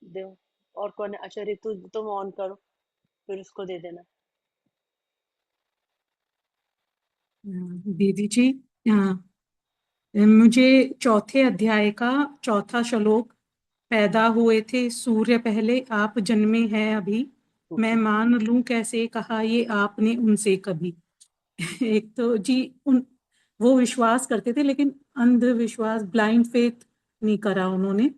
दो। और कौन है? अच्छा ऋतु, तुम ऑन करो, फिर उसको दे देना। दीदी जी, मुझे चौथे अध्याय का चौथा श्लोक, पैदा हुए थे सूर्य पहले आप जन्मे हैं अभी, मैं मान लूं कैसे कहा ये आपने उनसे कभी। एक तो जी वो विश्वास करते थे, लेकिन अंधविश्वास, ब्लाइंड फेथ नहीं करा उन्होंने।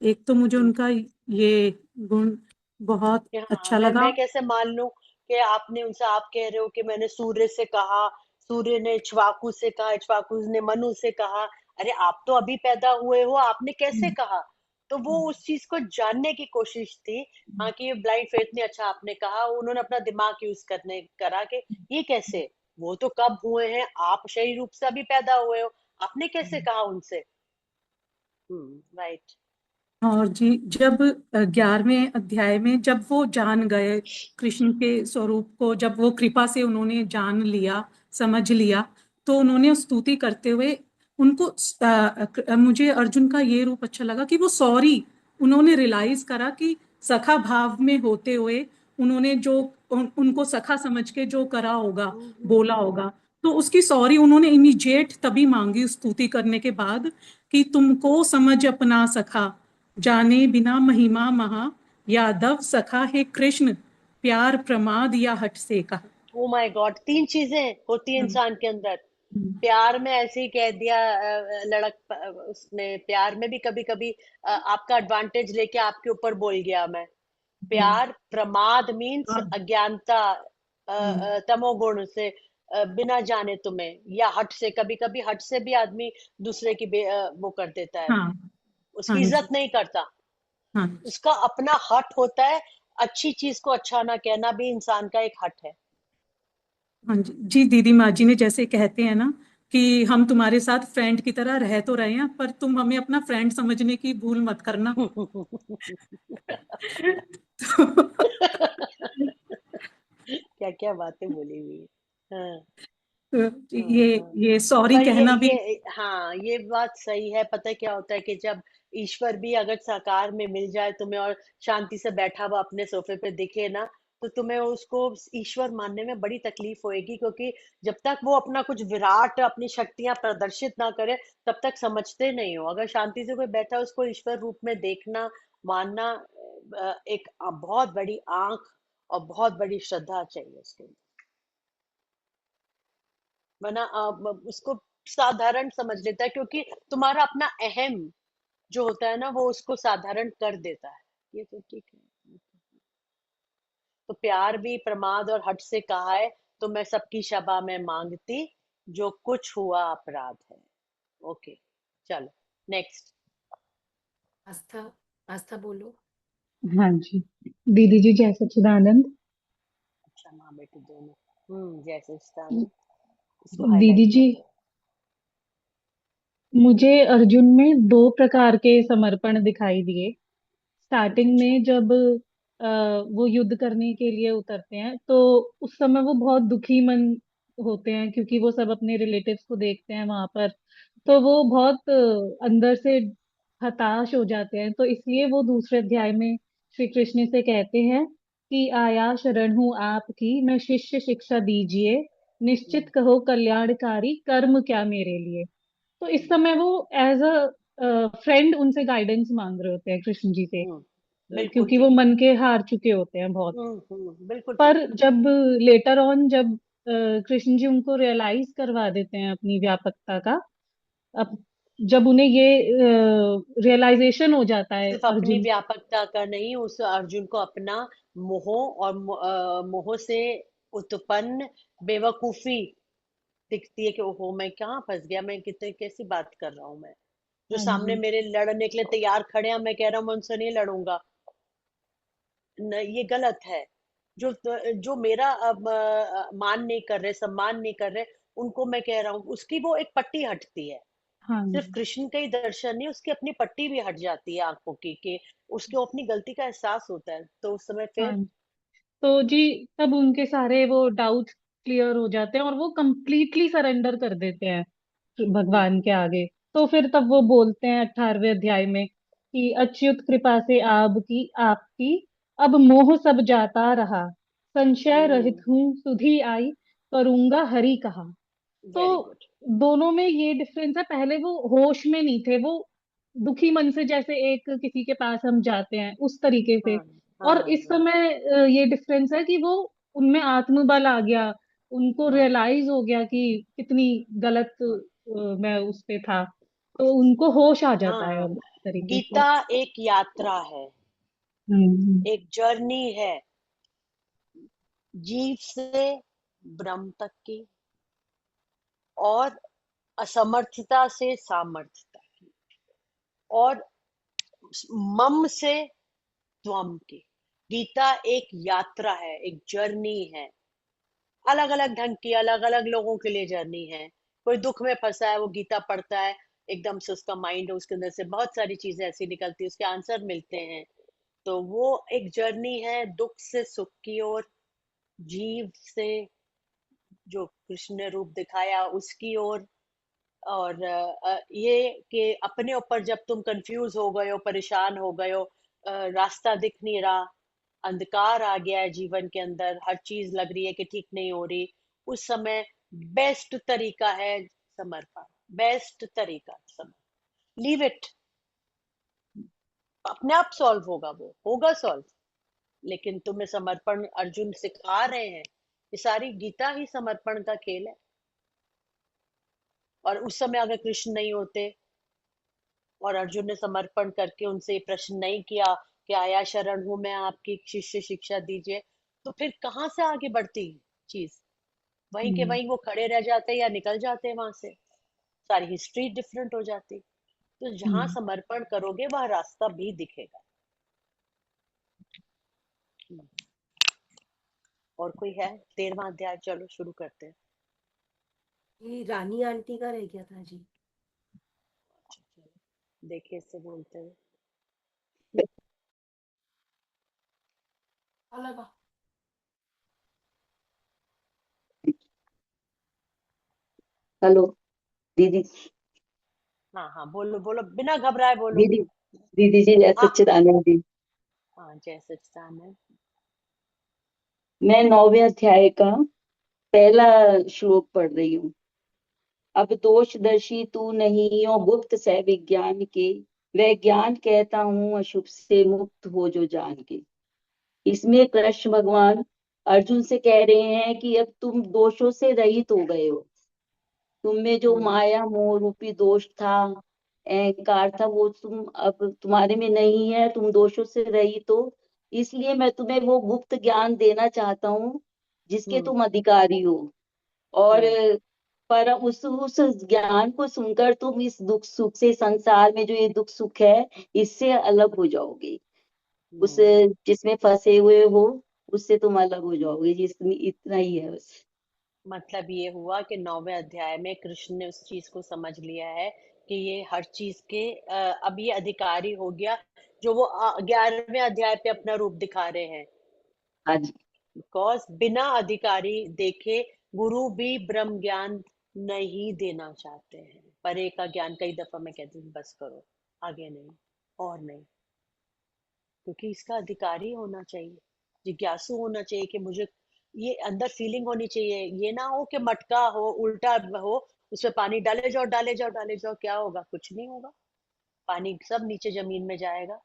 एक तो मुझे उनका ये गुण बहुत कि हाँ, अच्छा लगा। मैं कैसे मान लूं कि आपने उनसे, आप कह रहे हो कि मैंने सूर्य से कहा, सूर्य ने इक्ष्वाकु से कहा, इक्ष्वाकु ने मनु से कहा। अरे आप तो अभी पैदा हुए हो, आपने कैसे कहा? तो वो उस चीज को जानने की कोशिश थी। हाँ, कि ब्लाइंड फेथ ने, अच्छा आपने कहा, उन्होंने अपना दिमाग यूज करने करा कि ये कैसे, वो तो कब हुए हैं, आप शरीर रूप से अभी पैदा हुए हो, आपने कैसे कहा उनसे? राइट। और जी जब 11वें अध्याय में जब वो जान गए कृष्ण के स्वरूप को, जब वो कृपा से उन्होंने जान लिया, समझ लिया, तो उन्होंने स्तुति करते हुए उनको मुझे अर्जुन का ये रूप अच्छा लगा कि वो सॉरी, उन्होंने रियलाइज करा कि सखा भाव में होते हुए उन्होंने जो उनको सखा समझ के जो करा होगा, बोला होगा, तो उसकी सॉरी उन्होंने इमीडिएट तभी मांगी स्तुति करने के बाद, कि तुमको समझ अपना सखा, जाने बिना महिमा महा, यादव सखा है कृष्ण, प्यार प्रमाद या हट से कहा। ओ माय गॉड, तीन चीजें होती है हम्म, इंसान के अंदर। हम्म, प्यार में ऐसे ही कह दिया, उसने प्यार में भी कभी कभी आपका एडवांटेज लेके आपके ऊपर बोल गया मैं। हम्म, प्यार, प्रमाद मीन्स हाँ, अज्ञानता, हम्म, तमोगुण से, बिना जाने तुम्हें, या हट से, कभी कभी हट से भी आदमी दूसरे की वो कर देता है, हाँ, उसकी हाँ इज्जत जी, नहीं करता। हाँ उसका अपना हट होता है, अच्छी चीज को अच्छा ना कहना भी इंसान का एक हट है। हाँ जी जी, दीदी माँ जी ने जैसे कहते हैं ना कि हम तुम्हारे साथ फ्रेंड की तरह रह तो रहे हैं, पर तुम हमें अपना फ्रेंड समझने की भूल मत करना। तो क्या क्या बातें बोली हुई है। हाँ तो हाँ हाँ। ये सॉरी पर कहना भी। ये हाँ, ये बात सही है। पता है क्या होता है कि जब ईश्वर भी अगर साकार में मिल जाए तुम्हें और शांति से बैठा हुआ अपने सोफे पे दिखे ना, तो तुम्हें उसको ईश्वर मानने में बड़ी तकलीफ होएगी, क्योंकि जब तक वो अपना कुछ विराट अपनी शक्तियां प्रदर्शित ना करे तब तक समझते नहीं हो। अगर शांति से कोई बैठा है, उसको ईश्वर रूप में देखना, मानना, एक बहुत बड़ी आंख और बहुत बड़ी श्रद्धा चाहिए उसके लिए। वरना उसको साधारण समझ लेता है, क्योंकि तुम्हारा अपना अहम जो होता है ना, वो उसको साधारण कर देता है। ये तो ठीक है। तो प्यार भी प्रमाद और हट से कहा है, तो मैं सबकी क्षमा में मांगती, जो कुछ हुआ अपराध है। ओके, चलो नेक्स्ट। आस्था, आस्था बोलो। हाँ जी। दीदी जी जय सच्चिदानंद। अच्छा, माँ बेटी दोनों। जैसे स्थान, इसको हाईलाइट दीदी कर जी, दो। मुझे अर्जुन में दो प्रकार के समर्पण दिखाई दिए। स्टार्टिंग अच्छा। में जब वो युद्ध करने के लिए उतरते हैं, तो उस समय वो बहुत दुखी मन होते हैं, क्योंकि वो सब अपने रिलेटिव्स को देखते हैं वहां पर। तो वो बहुत अंदर से हताश हो जाते हैं, तो इसलिए वो दूसरे अध्याय में श्री कृष्ण से कहते हैं कि आया शरण हूँ आपकी, मैं शिष्य शिक्षा दीजिए, निश्चित हम्म कहो कल्याणकारी कर्म क्या मेरे लिए। तो इस हम्म समय वो एज अ फ्रेंड उनसे गाइडेंस मांग रहे होते हैं कृष्ण जी से, हम्म, बिल्कुल क्योंकि वो ठीक। मन के हार चुके होते हैं बहुत। बिल्कुल पर ठीक। जब लेटर ऑन जब कृष्ण जी उनको रियलाइज करवा देते हैं अपनी व्यापकता का, अब जब उन्हें ये रियलाइजेशन हो जाता है सिर्फ अपनी अर्जुन। व्यापकता का नहीं, उस अर्जुन को अपना मोह और मोह से उत्पन्न बेवकूफी दिखती है कि ओहो, मैं कहाँ फंस गया, मैं कितने कैसी बात कर रहा हूँ मैं। जो हाँ सामने जी। मेरे लड़ने के लिए तैयार खड़े हैं, मैं कह रहा हूँ मैं उनसे नहीं लड़ूंगा। ये गलत है। जो जो मेरा मान नहीं कर रहे, सम्मान नहीं कर रहे, उनको मैं कह रहा हूँ, उसकी वो एक पट्टी हटती है। हाँ सिर्फ जी। कृष्ण का ही दर्शन नहीं, उसकी अपनी पट्टी भी हट जाती है आंखों की, कि उसको अपनी गलती का एहसास होता है, तो उस समय हाँ फिर। जी। तो जी तब उनके सारे वो डाउट्स क्लियर हो जाते हैं और वो कंप्लीटली सरेंडर कर देते हैं हम्म भगवान के आगे। तो फिर तब वो बोलते हैं 18वें अध्याय में कि अच्युत कृपा से आपकी अब मोह सब जाता रहा, संशय रहित हम्म हूँ सुधि आई, करूंगा हरि कहा। वेरी तो गुड। दोनों में ये डिफरेंस है, पहले वो होश में नहीं थे, वो दुखी मन से जैसे एक किसी के पास हम जाते हैं उस तरीके से। हाँ और हाँ इस हाँ समय ये डिफरेंस है कि वो उनमें आत्मबल आ गया, उनको हाँ रियलाइज हो गया कि कितनी गलत हाँ मैं उस पे था, तो उनको होश आ जाता है हाँ। अब इस तरीके से। गीता एक यात्रा है, हम्म। एक जर्नी है, जीव से ब्रह्म तक की, और असमर्थता से सामर्थ्यता की, और मम से त्वम की। गीता एक यात्रा है, एक जर्नी है। अलग अलग ढंग की, अलग अलग लोगों के लिए जर्नी है। कोई दुख में फंसा है, वो गीता पढ़ता है, एकदम से उसका माइंड, उसके अंदर से बहुत सारी चीजें ऐसी निकलती है, उसके आंसर मिलते हैं। तो वो एक जर्नी है दुख से सुख की ओर, जीव से जो कृष्ण ने रूप दिखाया उसकी ओर। और ये कि अपने ऊपर जब तुम कंफ्यूज हो गए हो, परेशान हो गए हो, रास्ता दिख नहीं रहा, अंधकार आ गया है जीवन के अंदर, हर चीज लग रही है कि ठीक नहीं हो रही, उस समय बेस्ट तरीका है समर्पण। बेस्ट तरीका समर्पण। लीव इट, अपने आप सॉल्व होगा, वो होगा सॉल्व। लेकिन तुम्हें समर्पण अर्जुन सिखा रहे हैं, ये सारी गीता ही समर्पण का खेल है। और उस समय अगर कृष्ण नहीं होते और अर्जुन ने समर्पण करके उनसे ये प्रश्न नहीं किया कि आया शरण हूं मैं आपकी, शिष्य शिक्षा दीजिए, तो फिर कहाँ से आगे बढ़ती चीज। वहीं के हम्म। वहीं वो खड़े रह जाते या निकल जाते वहां से, सारी हिस्ट्री डिफरेंट हो जाती। तो जहां हम्म। समर्पण करोगे वह रास्ता भी दिखेगा। और कोई है? 13वां अध्याय, चलो शुरू करते हैं। ये रानी आंटी का रह गया था जी। देखिए इससे बोलते हैं। अलग हेलो दीदी। हाँ हाँ, बोलो बोलो, बिना घबराए बोलो। दीदी दीदी जी, जय हाँ सच्चिदानंद जी। हाँ, जय सच्चिदानंद। मैं 9वें अध्याय का पहला श्लोक पढ़ रही हूँ। अब दोषदर्शी तू नहीं और गुप्त से विज्ञान के, वह ज्ञान कहता हूँ अशुभ से मुक्त हो जो जान के। इसमें कृष्ण भगवान अर्जुन से कह रहे हैं कि अब तुम दोषों से रहित हो गए हो। तुम में जो माया मोह रूपी दोष था, अहंकार था, वो तुम अब तुम्हारे में नहीं है, तुम दोषों से रहित हो। इसलिए मैं तुम्हें वो गुप्त ज्ञान देना चाहता हूँ जिसके तुम अधिकारी हो। और पर उस ज्ञान को सुनकर तुम इस दुख सुख से, संसार में जो ये दुख सुख है, इससे अलग हो जाओगे। उस जिसमें फंसे हुए हो उससे तुम अलग हो जाओगे। जिसमें इतना ही है बस। मतलब ये हुआ कि 9वें अध्याय में कृष्ण ने उस चीज को समझ लिया है कि ये हर चीज के अब ये अधिकारी हो गया, जो वो 11वें अध्याय पे अपना रूप दिखा रहे हैं। हाँ जी। बिकॉज बिना अधिकारी देखे गुरु भी ब्रह्म ज्ञान नहीं देना चाहते हैं। परे का ज्ञान कई दफा मैं कहती हूँ बस करो, आगे नहीं और नहीं, क्योंकि इसका अधिकारी होना चाहिए, जिज्ञासु होना चाहिए कि मुझे ये अंदर फीलिंग होनी चाहिए। ये ना हो कि मटका हो, उल्टा हो, उसमें पानी डाले जाओ डाले जाओ डाले जाओ, क्या होगा? कुछ नहीं होगा, पानी सब नीचे जमीन में जाएगा।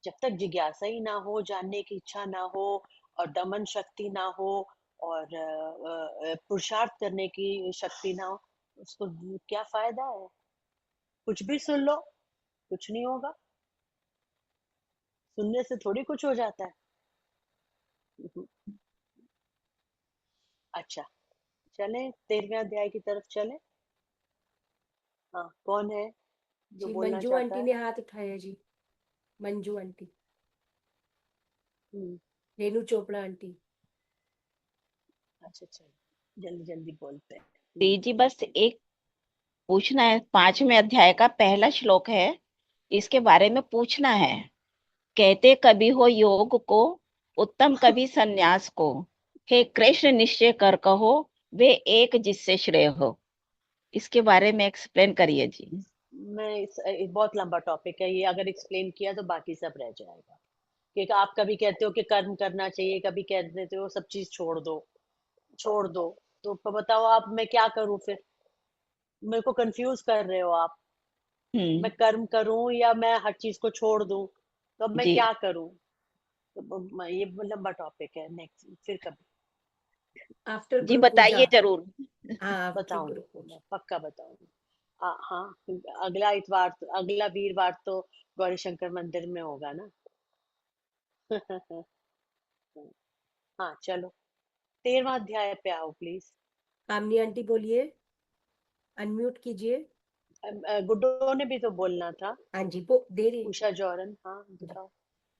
जब तक जिज्ञासा ही ना हो, जानने की इच्छा ना हो, और दमन शक्ति ना हो, और पुरुषार्थ करने की शक्ति ना हो, उसको क्या फायदा है? कुछ भी सुन लो, कुछ नहीं होगा। सुनने से थोड़ी कुछ हो जाता है। अच्छा, चलें 13वें अध्याय की तरफ चलें। हाँ, कौन है जो जी, बोलना मंजू चाहता आंटी है? ने हाथ उठाया जी। मंजू आंटी, हम्म, रेनू चोपड़ा आंटी। अच्छा चलो, जल्दी जल्दी बोलते हैं। जी बस एक पूछना है, 5वें अध्याय का पहला श्लोक है, इसके बारे में पूछना है। कहते कभी हो योग को, उत्तम कभी संन्यास को, हे कृष्ण निश्चय कर कहो, वे एक जिससे श्रेय हो। इसके बारे में एक्सप्लेन करिए जी। बहुत लंबा टॉपिक है ये, अगर एक्सप्लेन किया तो बाकी सब रह जाएगा। क्योंकि आप कभी कहते हो कि कर्म करना चाहिए, कभी कह देते हो सब चीज छोड़ दो छोड़ दो। तो बताओ आप, मैं क्या करूं फिर? मेरे को कंफ्यूज कर रहे हो आप। मैं कर्म करूं या मैं हर चीज को छोड़ दूं? तो अब मैं जी क्या करूं? तो ये लंबा टॉपिक है, नेक्स्ट फिर कभी आफ्टर जी गुरु पूजा। बताइए जरूर। हाँ, आफ्टर गुरु बताऊंगी, पूजा। मैं पक्का बताऊंगी। हाँ हाँ, अगला इतवार अगला वीरवार तो गौरी शंकर मंदिर में होगा ना। हाँ चलो, 13वां अध्याय पे आओ प्लीज। कामनी आंटी बोलिए, अनम्यूट कीजिए। गुड्डो ने भी तो बोलना था। हाँ जी, वो दे रही। उषा जौरन, हाँ बताओ,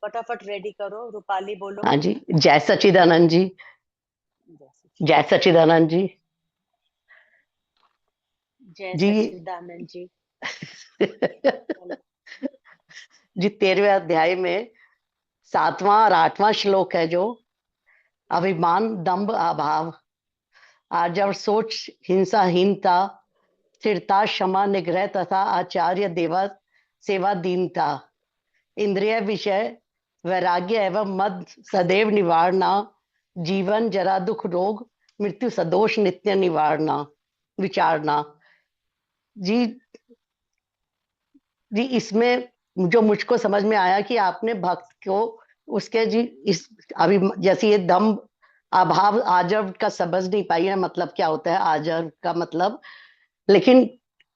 फटाफट रेडी करो। रूपाली बोलो। हाँ जी, जय सच्चिदानंद जी। जय सच्चिदानंद जी। जय जी सच्चिदानंद जी। जी 13वें अध्याय में 7वां और 8वां श्लोक है, जो अभिमान दंभ अभाव आर्जव सोच हिंसाहीनता स्थिरता क्षमा निग्रह तथा आचार्य देवा सेवा दीनता इंद्रिय विषय वैराग्य एवं मद सदैव निवारणा जीवन जरा दुख रोग मृत्यु सदोष नित्य निवारणा विचारना। जी जी इसमें जो मुझको समझ में आया कि आपने भक्त को उसके जी इस अभी जैसे ये दम अभाव आजर का समझ नहीं पाई है, मतलब क्या होता है आजर का मतलब। लेकिन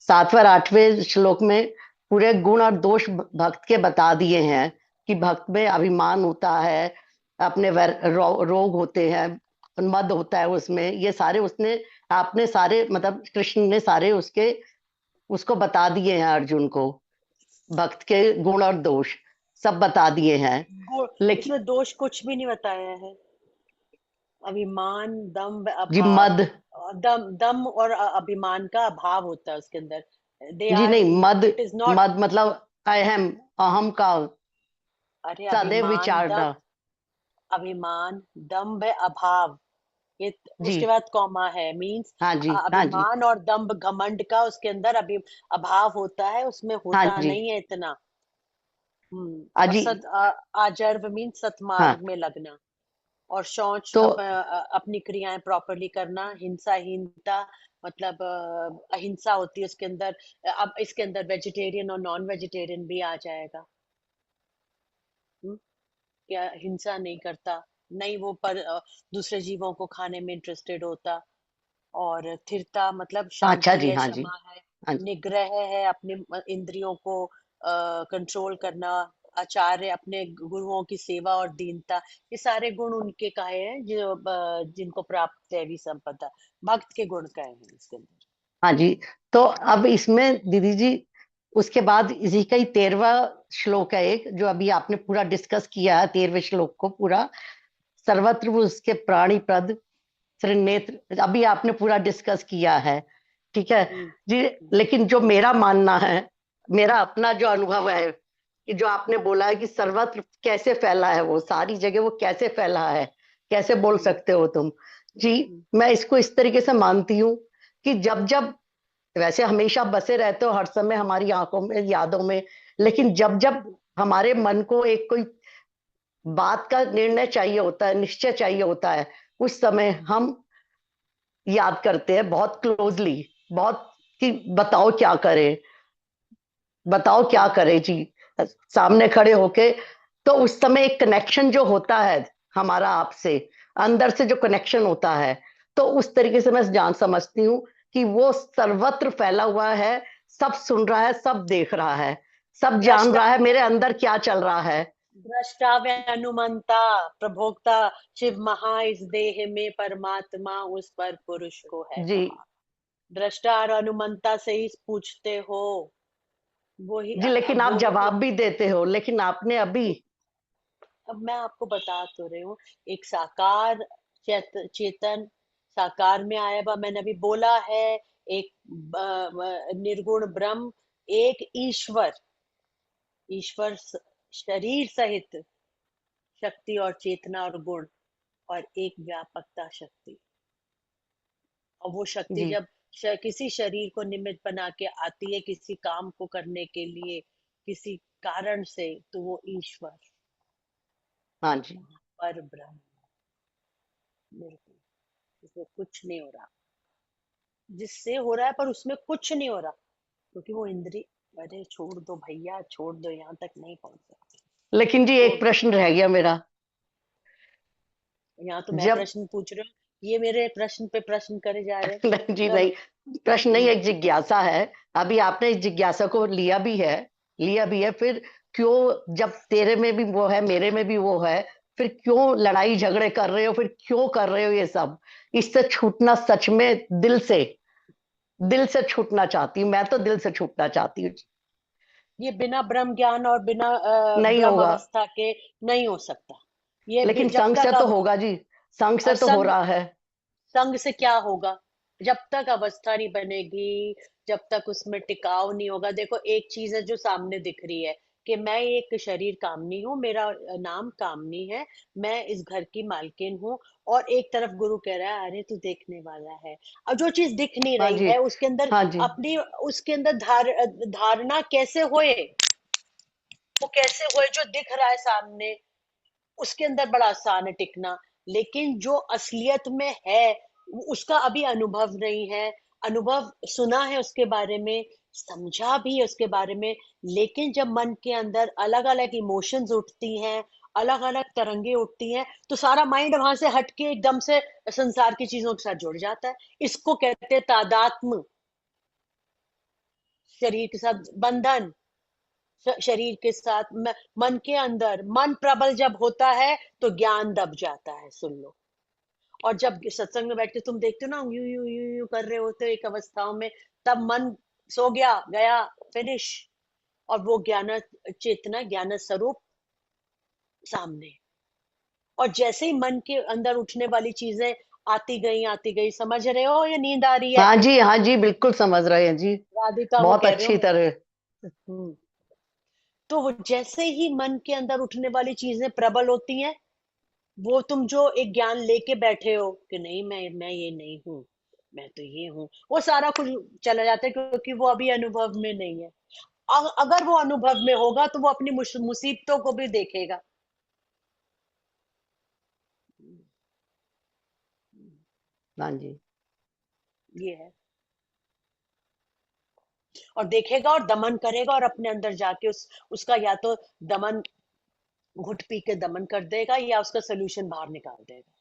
7वें और 8वें श्लोक में पूरे गुण और दोष भक्त के बता दिए हैं कि भक्त में अभिमान होता है, अपने रोग होते हैं, मद होता है उसमें, ये सारे उसने आपने सारे मतलब कृष्ण ने सारे उसको बता दिए हैं अर्जुन को। भक्त के गुण और दोष सब बता दिए हैं। लेकिन इसमें दोष कुछ भी नहीं बताया है। अभिमान, दम्भ, जी अभाव। मद। दम दम और अभिमान का अभाव होता है उसके अंदर। दे जी आर, नहीं, मद। It is not. मद मतलब अहम, अहम का अरे सदैव अभिमान, विचारना। अभिमान, दम्भ, अभाव, ये जी। उसके बाद कॉमा है, मीन्स हाँ जी, हाँ जी, अभिमान और दम्भ घमंड का उसके अंदर अभाव होता है, उसमें हाँ होता जी। नहीं है इतना। और अजी। आजर्व मीन हाँ, सतमार्ग में लगना। और शौच तो अपनी क्रियाएं प्रॉपरली करना। हिंसाहीनता मतलब अहिंसा होती है उसके अंदर। अब इसके अंदर वेजिटेरियन और नॉन वेजिटेरियन भी आ जाएगा। हम्म, क्या हिंसा नहीं करता, नहीं वो पर दूसरे जीवों को खाने में इंटरेस्टेड होता। और स्थिरता मतलब अच्छा शांति जी, है, हाँ जी, क्षमा है, हाँ जी। निग्रह है, अपने इंद्रियों को कंट्रोल करना। आचार्य, अपने गुरुओं की सेवा और दीनता, ये सारे गुण उनके कहे हैं जो जिनको प्राप्त दैवी संपदा, भक्त के गुण कहे हैं इसके अंदर। हाँ जी। तो अब इसमें दीदी जी, उसके बाद इसी का ही 13वां श्लोक है एक, जो अभी आपने पूरा डिस्कस किया है, 13वें श्लोक को पूरा। सर्वत्र वो उसके प्राणी प्रद त्रिनेत्र, अभी आपने पूरा डिस्कस किया है, ठीक है हम्म जी। हम्म लेकिन जो मेरा मानना है, मेरा अपना जो अनुभव है, कि जो आपने बोला है कि सर्वत्र कैसे फैला है, वो सारी जगह वो कैसे फैला है, कैसे बोल हम्म सकते हो तुम जी। हम्म मैं इसको इस तरीके से मानती हूँ कि जब जब, वैसे हमेशा बसे रहते हो हर समय हमारी आंखों में, यादों में, लेकिन जब जब हमारे मन को एक कोई बात का निर्णय चाहिए होता है, निश्चय चाहिए होता है, उस समय हम याद करते हैं बहुत क्लोजली, बहुत, कि बताओ क्या करें, बताओ क्या हम्म करें जी, सामने खड़े होके। तो उस समय एक कनेक्शन जो होता है हमारा आपसे, अंदर से जो कनेक्शन होता है, तो उस तरीके से मैं जान समझती हूँ कि वो सर्वत्र फैला हुआ है, सब सुन रहा है, सब देख रहा है, सब जान दृष्टा, रहा है मेरे अंदर क्या चल रहा है। दृष्टा व अनुमंता, प्रभोक्ता, शिव महा इस देह में, परमात्मा उस पर पुरुष को है जी। कहा। दृष्टा और अनुमंता से ही पूछते हो, वो ही जी लेकिन आप वो ही तो। जवाब भी देते हो, लेकिन आपने अभी। अब मैं आपको बता तो रही हूँ, एक साकार चेतन साकार में आया हुआ, मैंने अभी बोला है। एक निर्गुण ब्रह्म, एक ईश्वर, ईश्वर शरीर सहित शक्ति और चेतना और गुण, और एक व्यापकता शक्ति। और वो शक्ति जी। जब किसी शरीर को निमित्त बना के आती है किसी काम को करने के लिए, किसी कारण से, तो वो ईश्वर, हाँ जी। पर ब्रह्म, निर्गुण, जिसमें कुछ नहीं हो रहा, जिससे हो रहा है पर उसमें कुछ नहीं हो रहा, क्योंकि वो इंद्री, अरे छोड़ दो भैया, छोड़ दो, यहाँ तक नहीं पहुंच सकते, लेकिन जी छोड़ एक दो। प्रश्न रह गया मेरा। यहाँ तो मैं जब प्रश्न पूछ रही हूँ, ये मेरे प्रश्न पे प्रश्न करे जा रहे हैं। नहीं जी चलो। नहीं, प्रश्न नहीं, हम्म, एक जिज्ञासा है। अभी आपने इस जिज्ञासा को लिया भी है, लिया भी है, फिर क्यों, जब तेरे में भी वो है, मेरे में भी वो है, फिर क्यों लड़ाई झगड़े कर रहे हो, फिर क्यों कर रहे हो ये सब? इससे छूटना सच में दिल से, दिल से छूटना चाहती हूँ, मैं तो दिल से छूटना चाहती हूँ। ये बिना ब्रह्म ज्ञान और बिना नहीं ब्रह्म होगा। अवस्था के नहीं हो सकता। ये लेकिन जब संग से तक तो अब होगा जी, संग से तो हो संग, रहा है। संग से क्या होगा? जब तक अवस्था नहीं बनेगी, जब तक उसमें टिकाव नहीं होगा। देखो एक चीज है जो सामने दिख रही है, कि मैं एक शरीर कामनी हूँ, मेरा नाम कामनी है, मैं इस घर की मालकिन हूँ। और एक तरफ गुरु कह रहा है, अरे तू देखने वाला है। अब जो चीज दिख नहीं हाँ रही जी, है उसके अंदर हाँ जी। अपनी, उसके अंदर धारणा कैसे होए, वो कैसे होए जो दिख रहा है सामने, उसके अंदर बड़ा आसान है टिकना। लेकिन जो असलियत में है, उसका अभी अनुभव नहीं है। अनुभव सुना है उसके बारे में, समझा भी है उसके बारे में, लेकिन जब मन के अंदर अलग अलग इमोशंस उठती हैं, अलग अलग तरंगे उठती हैं, तो सारा माइंड वहां से हट के एकदम से संसार की चीजों के साथ जुड़ जाता है। इसको कहते हैं तादात्म्य, शरीर के साथ बंधन, शरीर के साथ मन के अंदर मन प्रबल जब होता है तो ज्ञान दब जाता है, सुन लो। और जब सत्संग में बैठ के तुम देखते हो ना, यू यू यू यू कर रहे होते हो एक अवस्थाओं में, तब मन सो गया, गया, फिनिश। और वो ज्ञान चेतना, ज्ञान स्वरूप सामने, और जैसे ही मन के अंदर उठने वाली चीजें आती गई, समझ रहे हो या नींद आ रही है? हाँ जी बिल्कुल समझ रहे हैं जी, राधिका को बहुत कह रहे अच्छी हो। तरह। तो वो जैसे ही मन के अंदर उठने वाली चीजें प्रबल होती हैं, वो तुम जो एक ज्ञान लेके बैठे हो कि नहीं मैं ये नहीं हूँ, मैं तो ये हूँ, वो सारा कुछ चला जाता है, क्योंकि वो अभी अनुभव में नहीं है। अगर वो अनुभव में होगा तो वो अपनी मुसीबतों को भी देखेगा। हाँ जी ये है। और देखेगा और दमन करेगा, और अपने अंदर जाके उसका या तो दमन, घुट पी के दमन कर देगा, या उसका सोल्यूशन बाहर निकाल देगा।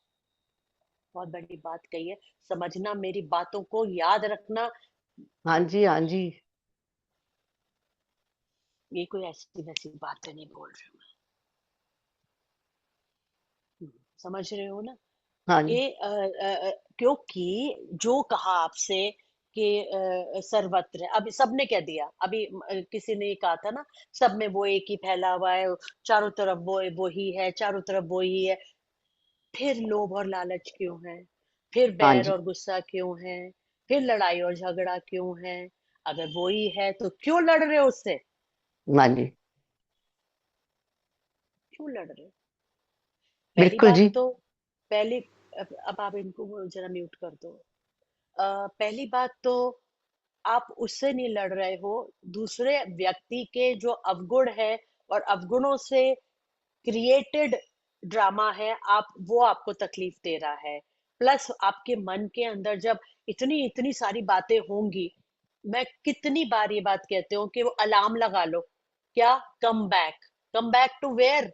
बहुत बड़ी बात कही है। समझना, मेरी बातों को याद रखना। हाँ जी हाँ जी। ये कोई ऐसी वैसी बातें नहीं बोल रही हूँ मैं। समझ रहे हो ना? हाँ कि जी क्योंकि जो कहा आपसे कि सर्वत्र, अभी सबने कह दिया, अभी किसी ने ये कहा था ना, सब में वो एक ही फैला हुआ है, चारों तरफ वो ही है, चारों तरफ वो ही है। फिर लोभ और लालच क्यों है? फिर हाँ बैर जी और गुस्सा क्यों है? फिर लड़ाई और झगड़ा क्यों है? अगर वो ही है तो क्यों लड़ रहे हो उससे? हाँ जी क्यों लड़ रहे हो? पहली बिल्कुल बात जी। तो, पहली, अब आप इनको जरा म्यूट कर दो। पहली बात तो, आप उससे नहीं लड़ रहे हो, दूसरे व्यक्ति के जो अवगुण है और अवगुणों से क्रिएटेड ड्रामा है, आप वो आपको तकलीफ दे रहा है। प्लस आपके मन के अंदर जब इतनी इतनी सारी बातें होंगी, मैं कितनी बार ये बात कहती हूँ कि वो अलार्म लगा लो। क्या? Come back to where?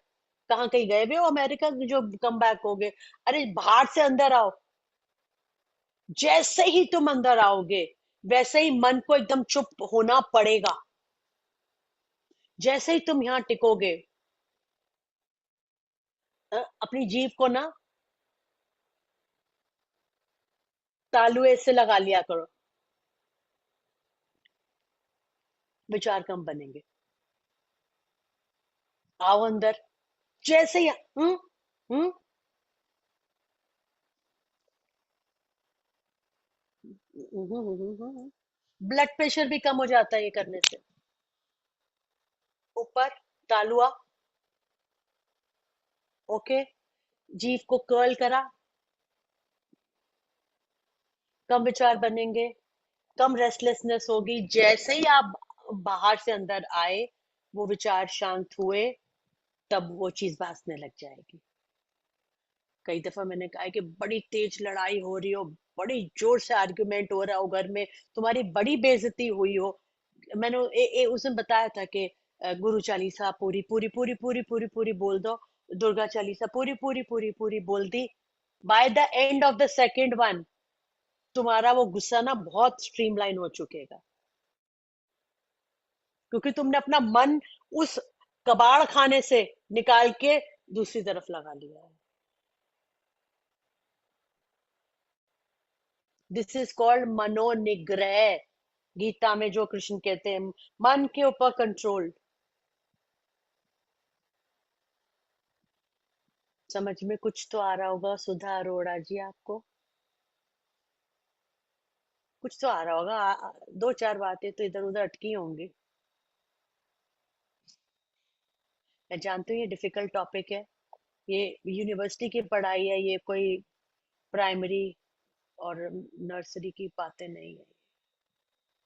कहाँ कहीं गए हुए हो अमेरिका जो कम बैक हो गए? अरे बाहर से अंदर आओ। जैसे ही तुम अंदर आओगे, वैसे ही मन को एकदम चुप होना पड़ेगा। जैसे ही तुम यहाँ टिकोगे, अपनी जीभ को ना तालुए से लगा लिया करो, विचार कम बनेंगे। आओ अंदर। जैसे ही हम्म ब्लड प्रेशर भी कम हो जाता है ये करने से। ऊपर तालुआ, ओके, जीभ को कर्ल करा, कम विचार बनेंगे, कम रेस्टलेसनेस होगी। जैसे ही आप बाहर से अंदर आए, वो विचार शांत हुए, तब वो चीज भासने लग जाएगी। कई दफा मैंने कहा है कि बड़ी तेज लड़ाई हो रही हो, बड़ी जोर से आर्गुमेंट हो रहा हो घर में, तुम्हारी बड़ी बेइज्जती हुई हो, मैंने उसने बताया था कि गुरु चालीसा पूरी पूरी पूरी पूरी पूरी पूरी बोल दो, दुर्गा चालीसा पूरी पूरी पूरी पूरी बोल दी। By the end of the second one, तुम्हारा वो गुस्सा ना बहुत स्ट्रीमलाइन हो चुकेगा, क्योंकि तुमने अपना मन उस कबाड़ खाने से निकाल के दूसरी तरफ लगा लिया है। दिस इज कॉल्ड मनोनिग्रह। गीता में जो कृष्ण कहते हैं, मन के ऊपर कंट्रोल। समझ में कुछ तो आ रहा होगा सुधा अरोड़ा जी आपको? कुछ तो आ रहा होगा। दो चार बातें तो इधर उधर अटकी होंगी। मैं जानती हूँ ये डिफिकल्ट टॉपिक है, ये यूनिवर्सिटी की पढ़ाई है, ये कोई प्राइमरी और नर्सरी की बातें नहीं है,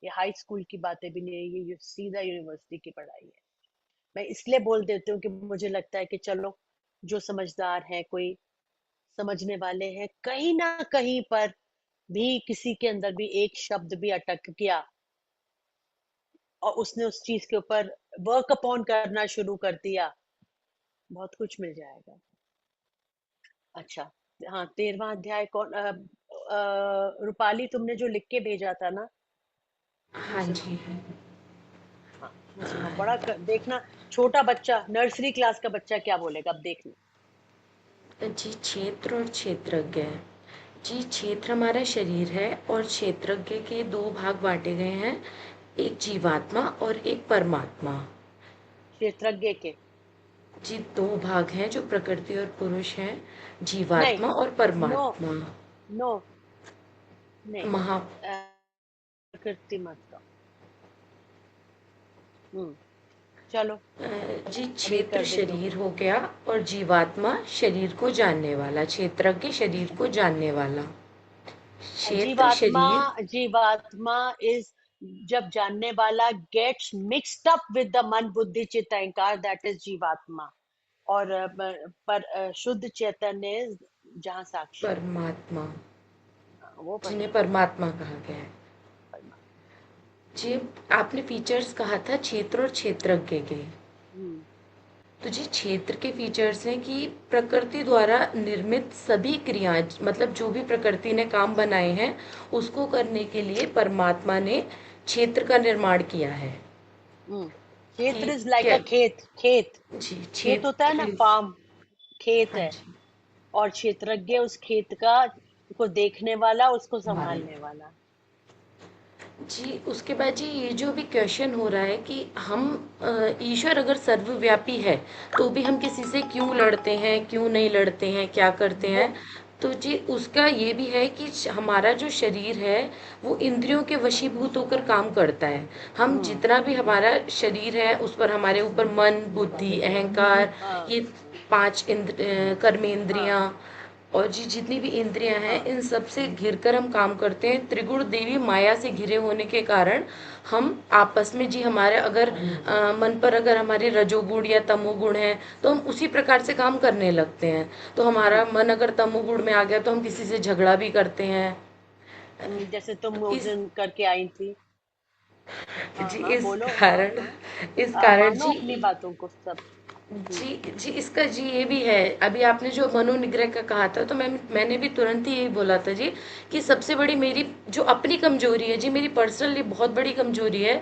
ये हाई स्कूल की बातें भी नहीं है, ये सीधा यूनिवर्सिटी की पढ़ाई है। मैं इसलिए बोल देती हूँ कि मुझे लगता है कि चलो, जो समझदार है, कोई समझने वाले हैं, कहीं ना कहीं पर भी किसी के अंदर भी एक शब्द भी अटक गया और उसने उस चीज के ऊपर वर्क अपॉन करना शुरू कर दिया, बहुत कुछ मिल जाएगा। अच्छा, हाँ, 13वां अध्याय कौन, रूपाली तुमने जो लिख के भेजा था ना, वो हाँ सुनाओ। जी। हाँ, वो सुनाओ। देखना, छोटा बच्चा, नर्सरी क्लास का बच्चा क्या बोलेगा, अब देखना। जी, क्षेत्र और क्षेत्रज्ञ। जी, क्षेत्र हमारा शरीर है और क्षेत्रज्ञ के दो भाग बांटे गए हैं, एक जीवात्मा और एक परमात्मा। क्षेत्रज्ञ के जी 2 भाग हैं जो प्रकृति और पुरुष हैं, नहीं, जीवात्मा और नो, परमात्मा। नो, नहीं, महा प्रकृति मत का। चलो जी अभी क्षेत्र कर देता हूँ। शरीर हो गया और जीवात्मा शरीर को जानने वाला, क्षेत्रज्ञ शरीर को जानने वाला। क्षेत्र जीवात्मा शरीर जीवात्मा इज जब जानने वाला gets mixed up with the मन बुद्धि चित्त अहंकार, दैट इज जीवात्मा। और पर शुद्ध चैतन्य is जहाँ साक्षी, परमात्मा, वो जिन्हें परमात्मा। परमात्मा कहा गया है। जी आपने फीचर्स कहा था क्षेत्र और क्षेत्रज्ञ के, हम्म, तो जी क्षेत्र के फीचर्स हैं कि प्रकृति द्वारा निर्मित सभी क्रियाएं, मतलब जो भी प्रकृति ने काम बनाए हैं उसको करने के लिए परमात्मा ने क्षेत्र का निर्माण किया है। क्षेत्र कि इज लाइक क्या अ खेत। खेत जी खेत होता है ना, क्षेत्र, फार्म, खेत हाँ है। जी और क्षेत्रज्ञ उस खेत का को देखने वाला, उसको मालिक। संभालने वाला। जी उसके बाद जी ये जो भी क्वेश्चन हो रहा है कि हम ईश्वर अगर सर्वव्यापी है तो भी हम किसी से क्यों लड़ते हैं, क्यों नहीं लड़ते हैं, क्या करते वो हैं, तो जी उसका ये भी है कि हमारा जो शरीर है वो इंद्रियों के वशीभूत होकर काम करता है। हम जितना भी हमारा शरीर है उस पर हमारे ऊपर मन बुद्धि अहंकार, हाँ, ये 5 कर्मेंद्रियां हाँ, और जी जितनी भी इंद्रियां हैं हाँ, इन सब से घिर कर हम काम करते हैं। त्रिगुण देवी माया से घिरे होने के कारण हम आपस में जी हमारे अगर मन पर अगर हमारे रजोगुण या तमोगुण है तो हम उसी प्रकार से काम करने लगते हैं। तो हमारा मन अगर तमोगुण में आ गया तो हम किसी से झगड़ा भी करते हैं। जैसे तुम उस इस दिन करके आई थी। हाँ जी हाँ, इस बोलो, हाँ कारण हाँ। इस कारण मानो जी अपनी बातों को सब। हम्म, जी जी इसका जी ये भी है। अभी आपने जो मनोनिग्रह का कहा था तो मैंने भी तुरंत ही यही बोला था जी कि सबसे बड़ी मेरी जो अपनी कमजोरी है जी, मेरी पर्सनली बहुत बड़ी कमजोरी है।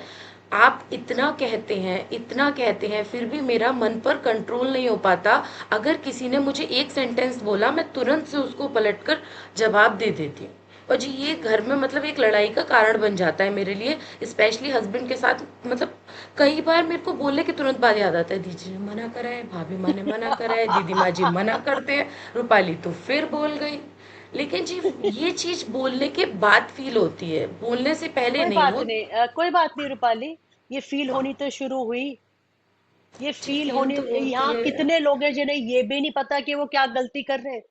आप इतना कहते हैं फिर भी मेरा मन पर कंट्रोल नहीं हो पाता। अगर किसी ने मुझे एक सेंटेंस बोला मैं तुरंत से उसको पलटकर जवाब दे देती हूँ। और जी ये घर में मतलब एक लड़ाई का कारण बन जाता है मेरे लिए, स्पेशली हस्बैंड के साथ। मतलब कई बार मेरे को बोलने के तुरंत बाद याद आता है दीदी ने मना करा है, भाभी माँ ने मना करा है, दीदी माँ जी मना करते हैं, रूपाली तो फिर बोल गई। लेकिन जी ये चीज बोलने के बाद फील होती है, बोलने से पहले कोई नहीं बात वो। नहीं, कोई बात नहीं रूपाली। ये फील होनी तो शुरू हुई। ये जी फील फील होनी। तो होती यहाँ है। कितने लोग हैं जिन्हें ये भी नहीं पता कि वो क्या गलती कर रहे हैं।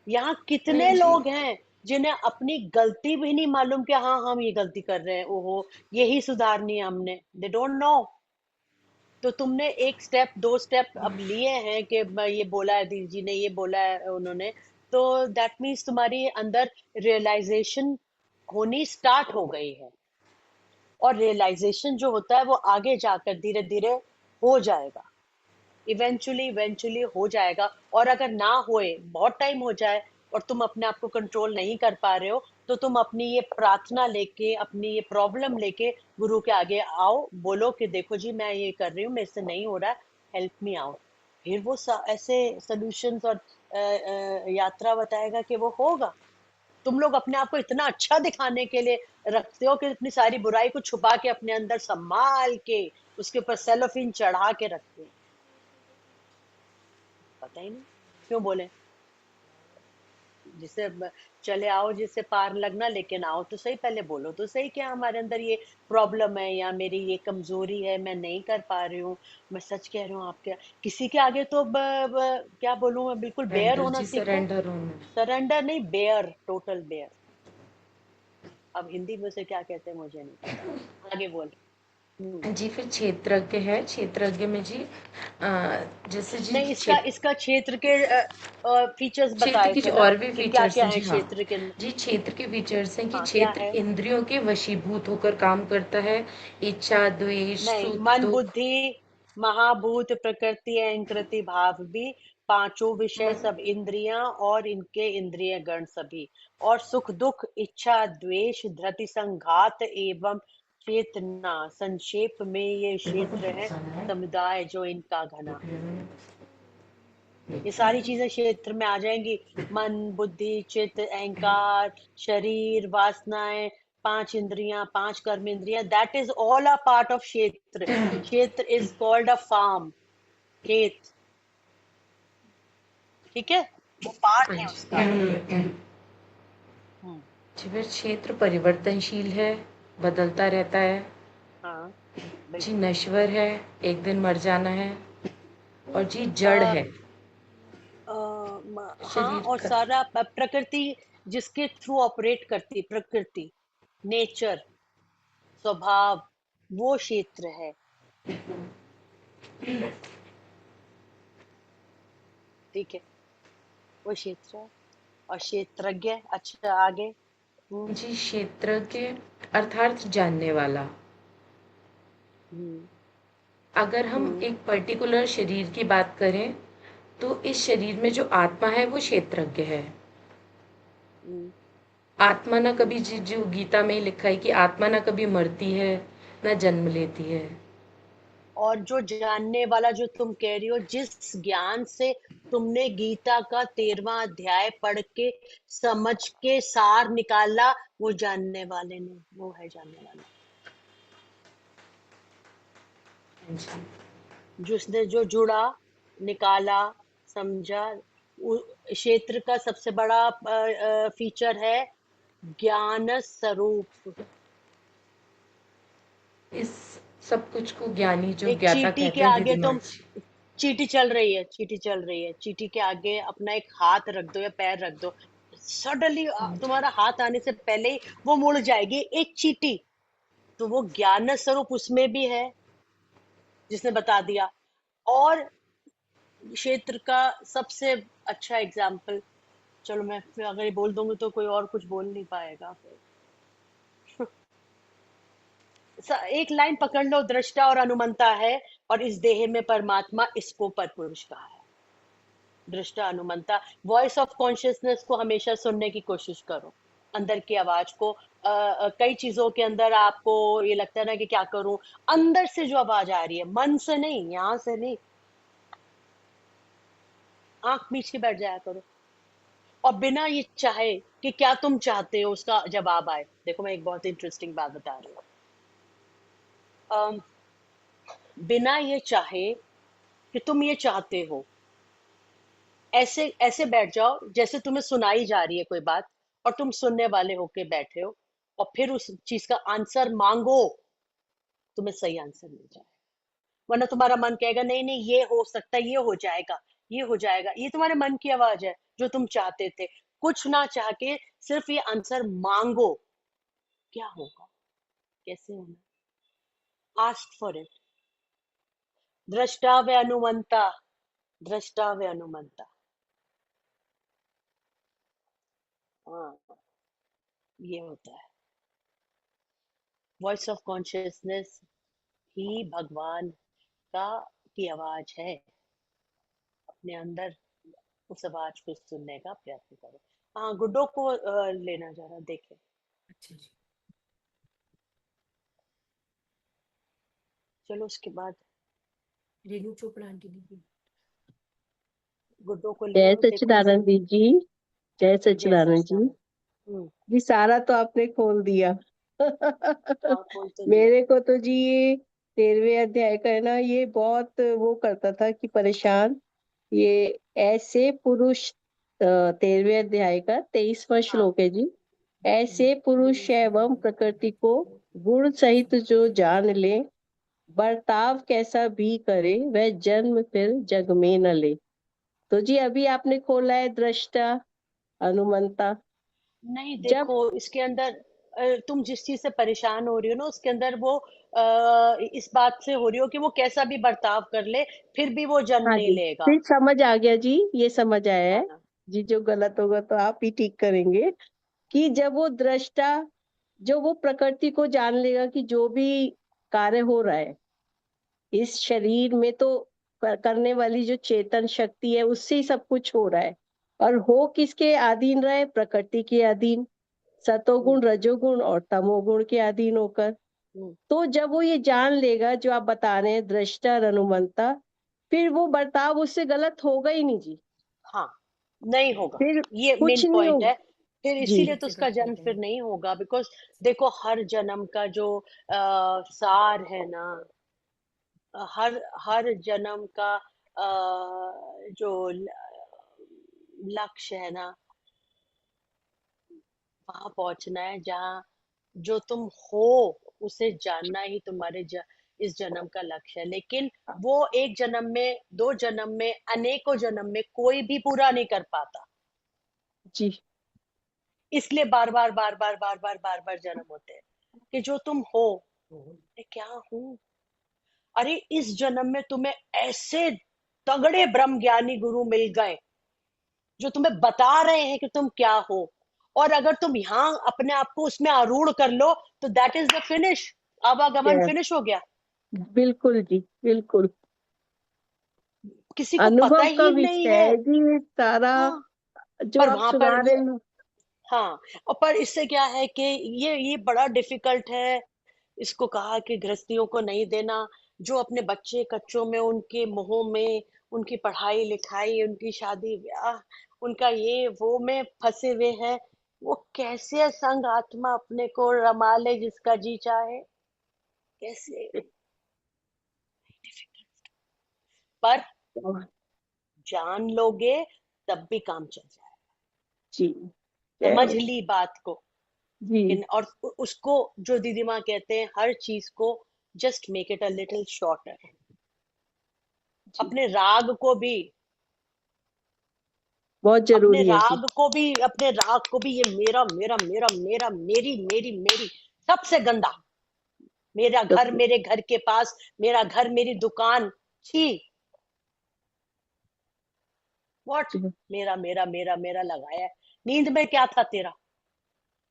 यहाँ कितने नहीं जी लोग हैं जिन्हें अपनी गलती भी नहीं मालूम कि हाँ हम ये गलती कर रहे हैं, ओहो यही सुधारनी है हमने। They don't know. तो तुमने एक स्टेप दो स्टेप अब लिए हैं कि ये बोला है दीदी जी ने, ये बोला है उन्होंने। तो दैट मीन्स तुम्हारी अंदर रियलाइजेशन होनी स्टार्ट हो गई है। और रियलाइजेशन जो होता है वो आगे जाकर धीरे धीरे हो जाएगा। इवेंचुअली हो जाएगा। और अगर ना होए, बहुत टाइम हो जाए और तुम अपने आप को कंट्रोल नहीं कर पा रहे हो, तो तुम अपनी ये प्रार्थना लेके, अपनी ये प्रॉब्लम लेके गुरु के आगे आओ, बोलो कि देखो जी मैं ये कर रही हूँ, मेरे से नहीं हो रहा है, हेल्प मी आउट। फिर वो ऐसे सॉल्यूशंस और यात्रा बताएगा कि वो होगा। तुम लोग अपने आप को इतना अच्छा दिखाने के लिए रखते हो कि अपनी सारी बुराई को छुपा के अपने अंदर संभाल के उसके ऊपर सेलोफिन चढ़ा के रखते हो। पता ही नहीं क्यों बोले। जिससे चले आओ, जिससे पार लगना, लेकिन आओ तो सही, पहले बोलो तो सही क्या हमारे अंदर ये प्रॉब्लम है या मेरी ये कमजोरी है, मैं नहीं कर पा रही हूँ। मैं सच कह रही हूँ आपके किसी के आगे तो क्या बोलूं मैं, बिल्कुल बेयर सरेंडर होना जी, सीखो। सरेंडर होना। सरेंडर नहीं, बेयर, टोटल बेयर। अब हिंदी में उसे क्या कहते हैं मुझे नहीं पता। आगे बोल। हम्म। जी फिर क्षेत्रज्ञ है, क्षेत्रज्ञ में जी जैसे जी नहीं, इसका इसका क्षेत्र के फीचर्स क्षेत्र बताए की थे जो ना और भी कि क्या फीचर्स क्या हैं है जी, हाँ क्षेत्र के। जी क्षेत्र के फीचर्स हैं कि हाँ, क्या क्षेत्र है। इंद्रियों के वशीभूत होकर काम करता है। इच्छा द्वेष नहीं, सुख मन दुख बुद्धि महाभूत प्रकृति अहंकृति भाव भी, पांचों विषय मन सब इंद्रियां और इनके इंद्रिय गण सभी, और सुख दुख इच्छा द्वेष धृति संघात एवं चेतना, संक्षेप में ये क्षेत्र है समुदाय जो इनका घना। ये सारी चीजें क्षेत्र में आ जाएंगी। मन बुद्धि चित्त अहंकार, शरीर वासनाएं, पांच इंद्रियां, पांच कर्म इंद्रियां, that is all a part of क्षेत्र। क्षेत्र इज कॉल्ड अ फार्म, खेत। ठीक है, वो पार्ट हाँ है जी। उसका। हम्म, जी, फिर क्षेत्र परिवर्तनशील है, बदलता रहता है। हाँ जी, बिल्कुल। नश्वर है, एक दिन मर जाना है। और जी जड़ अ, है, हाँ, शरीर और का। सारा प्रकृति जिसके थ्रू ऑपरेट करती, प्रकृति, नेचर, स्वभाव, वो क्षेत्र है। ठीक है, वो क्षेत्र है। और क्षेत्रज्ञ, अच्छा आगे। जी, क्षेत्रज्ञ अर्थात जानने वाला। हम्म अगर हम हम्म एक पर्टिकुलर शरीर की बात करें, तो इस शरीर में जो आत्मा है वो क्षेत्रज्ञ है। हम्म आत्मा ना कभी, जो गीता में ही लिखा है कि आत्मा ना कभी मरती है, ना जन्म लेती है। और जो जानने वाला, जो तुम कह रही हो, जिस ज्ञान से तुमने गीता का 13वां अध्याय पढ़ के समझ के सार निकाला, वो जानने वाले ने, वो है जानने वाला। हाँ जी। जिसने जो जुड़ा, निकाला, समझा। क्षेत्र का सबसे बड़ा फीचर है ज्ञान स्वरूप। इस सब कुछ को ज्ञानी जो एक ज्ञाता चींटी के कहते हैं आगे दीदी माँ तुम, जी। चींटी चल रही है, चींटी चल रही है, चींटी के आगे अपना एक हाथ रख दो या पैर रख दो, सडनली हाँ जी। तुम्हारा हाथ आने से पहले ही वो मुड़ जाएगी, एक चींटी। तो वो ज्ञान स्वरूप उसमें भी है, जिसने बता दिया। और क्षेत्र का सबसे अच्छा एग्जाम्पल, चलो मैं फिर अगर ये बोल दूंगी तो कोई और कुछ बोल नहीं पाएगा फिर। एक लाइन पकड़ लो, दृष्टा और अनुमंता है, और इस देह में परमात्मा, इसको परपुरुष कहा है। दृष्टा अनुमंता, वॉइस ऑफ कॉन्शियसनेस को हमेशा सुनने की कोशिश करो, अंदर की आवाज को। कई चीजों के अंदर आपको ये लगता है ना कि क्या करूं, अंदर से जो आवाज आ रही है, मन से नहीं, यहाँ से नहीं, आंख मीच के बैठ जाया करो। और बिना ये चाहे कि क्या तुम चाहते हो उसका जवाब आए। देखो मैं एक बहुत इंटरेस्टिंग बात बता रही हूँ। अम, बिना ये चाहे कि तुम ये चाहते हो, ऐसे ऐसे बैठ जाओ जैसे तुम्हें सुनाई जा रही है कोई बात, और तुम सुनने वाले होके बैठे हो, और फिर उस चीज का आंसर मांगो, तुम्हें सही आंसर मिल जाए। वरना तुम्हारा मन कहेगा नहीं नहीं, ये हो सकता है, ये हो जाएगा, ये हो जाएगा। ये तुम्हारे मन की आवाज है, जो तुम चाहते थे। कुछ ना चाह के सिर्फ ये आंसर मांगो, क्या होगा, कैसे होना, आस्क फॉर इट। दृष्टा व अनुमंता, दृष्टा व अनुमंता। हाँ, ये होता है। वॉइस ऑफ कॉन्शियसनेस ही भगवान का की आवाज है। अपने अंदर उस आवाज को सुनने का प्रयत्न करो। हाँ, गुड्डो को लेना जरा देखे। अच्छा जी। चलो उसके बाद रेणु चोपड़ा आंटी दीदी। गुड्डो को ले जय आओ, देखो इसे। सच्चिदानंद जी। जय जय सच्चिदानंद जी। सच्चिदानंद। जी सारा तो आपने खोल दिया। हाँ, खोल तो दिया। मेरे को तो जी ये 13वें अध्याय का है ना, ये बहुत वो करता था कि परेशान। ये ऐसे पुरुष 13वें अध्याय का 23वां हाँ। श्लोक है जी। ऐसे पुरुष एवं प्रकृति को गुण सहित जो जान ले, बर्ताव कैसा भी करे, वह जन्म फिर जग में न ले। तो जी अभी आपने खोला है दृष्टा अनुमंता। नहीं, जब देखो इसके अंदर तुम जिस चीज से परेशान हो रही हो ना, उसके अंदर वो इस बात से हो रही हो कि वो कैसा भी बर्ताव कर ले, फिर भी वो जन्म हाँ नहीं जी, लेगा। फिर समझ आ गया जी, ये समझ आया है हाँ। जी। जो गलत होगा तो आप ही ठीक करेंगे। कि जब वो दृष्टा, जो वो प्रकृति को जान लेगा कि जो भी कार्य हो रहा है इस शरीर में, तो करने वाली जो चेतन शक्ति है उससे ही सब कुछ हो रहा है। और हो किसके अधीन रहा है? प्रकृति के अधीन, हम्म सतोगुण रजोगुण और तमोगुण के अधीन होकर। हम्म तो जब वो ये जान लेगा जो आप बता रहे हैं, दृष्टा और अनुमंता, फिर वो बर्ताव उससे गलत होगा ही नहीं जी। हाँ, नहीं होगा। फिर ये मेन कुछ नहीं पॉइंट होगा है। फिर जी। इसीलिए तो उसका जन्म फिर नहीं होगा, बिकॉज देखो हर जन्म का जो सार है ना, हर हर जन्म का जो लक्ष्य है ना, वहां पहुंचना है जहाँ जो तुम हो उसे जानना ही तुम्हारे इस जन्म का लक्ष्य है। लेकिन वो एक जन्म में, दो जन्म में, अनेकों जन्म में कोई भी पूरा नहीं कर पाता। जी इसलिए बार बार बार बार बार बार बार बार जन्म होते हैं कि जो तुम हो, मैं क्या हूँ। अरे इस जन्म में तुम्हें ऐसे तगड़े ब्रह्म ज्ञानी गुरु मिल गए जो तुम्हें बता रहे हैं कि तुम क्या हो, और अगर तुम यहाँ अपने आप को उसमें आरूढ़ कर लो तो दैट इज द फिनिश। आवागमन जय फिनिश हो गया। बिल्कुल जी बिल्कुल। किसी को पता अनुभव का ही नहीं विषय है। है जी ये सारा हाँ, जो पर आप वहां पर सुना रहे हैं। हाँ, और पर इससे क्या है कि ये बड़ा डिफिकल्ट है। इसको कहा कि गृहस्थियों को नहीं देना, जो अपने बच्चे कच्चों में, उनके मुंहों में, उनकी पढ़ाई लिखाई, उनकी शादी ब्याह, उनका ये वो में फंसे हुए हैं। वो कैसे संग आत्मा अपने को रमा ले जिसका जी चाहे, कैसे। पर जान लोगे तब भी काम चल जाए। जी समझ जय ली बात को। जी और उसको जो दीदी माँ कहते हैं, हर चीज को just make it a little shorter. जी अपने राग को भी, बहुत अपने जरूरी है जी। राग को भी, अपने राग को भी, ये मेरा मेरा मेरा मेरा मेरी मेरी मेरी, सबसे गंदा। मेरा घर, सब मेरे घर के पास, मेरा घर, मेरी दुकान, छी, व्हाट। जी, मेरा मेरा मेरा मेरा लगाया है। नींद में क्या था तेरा?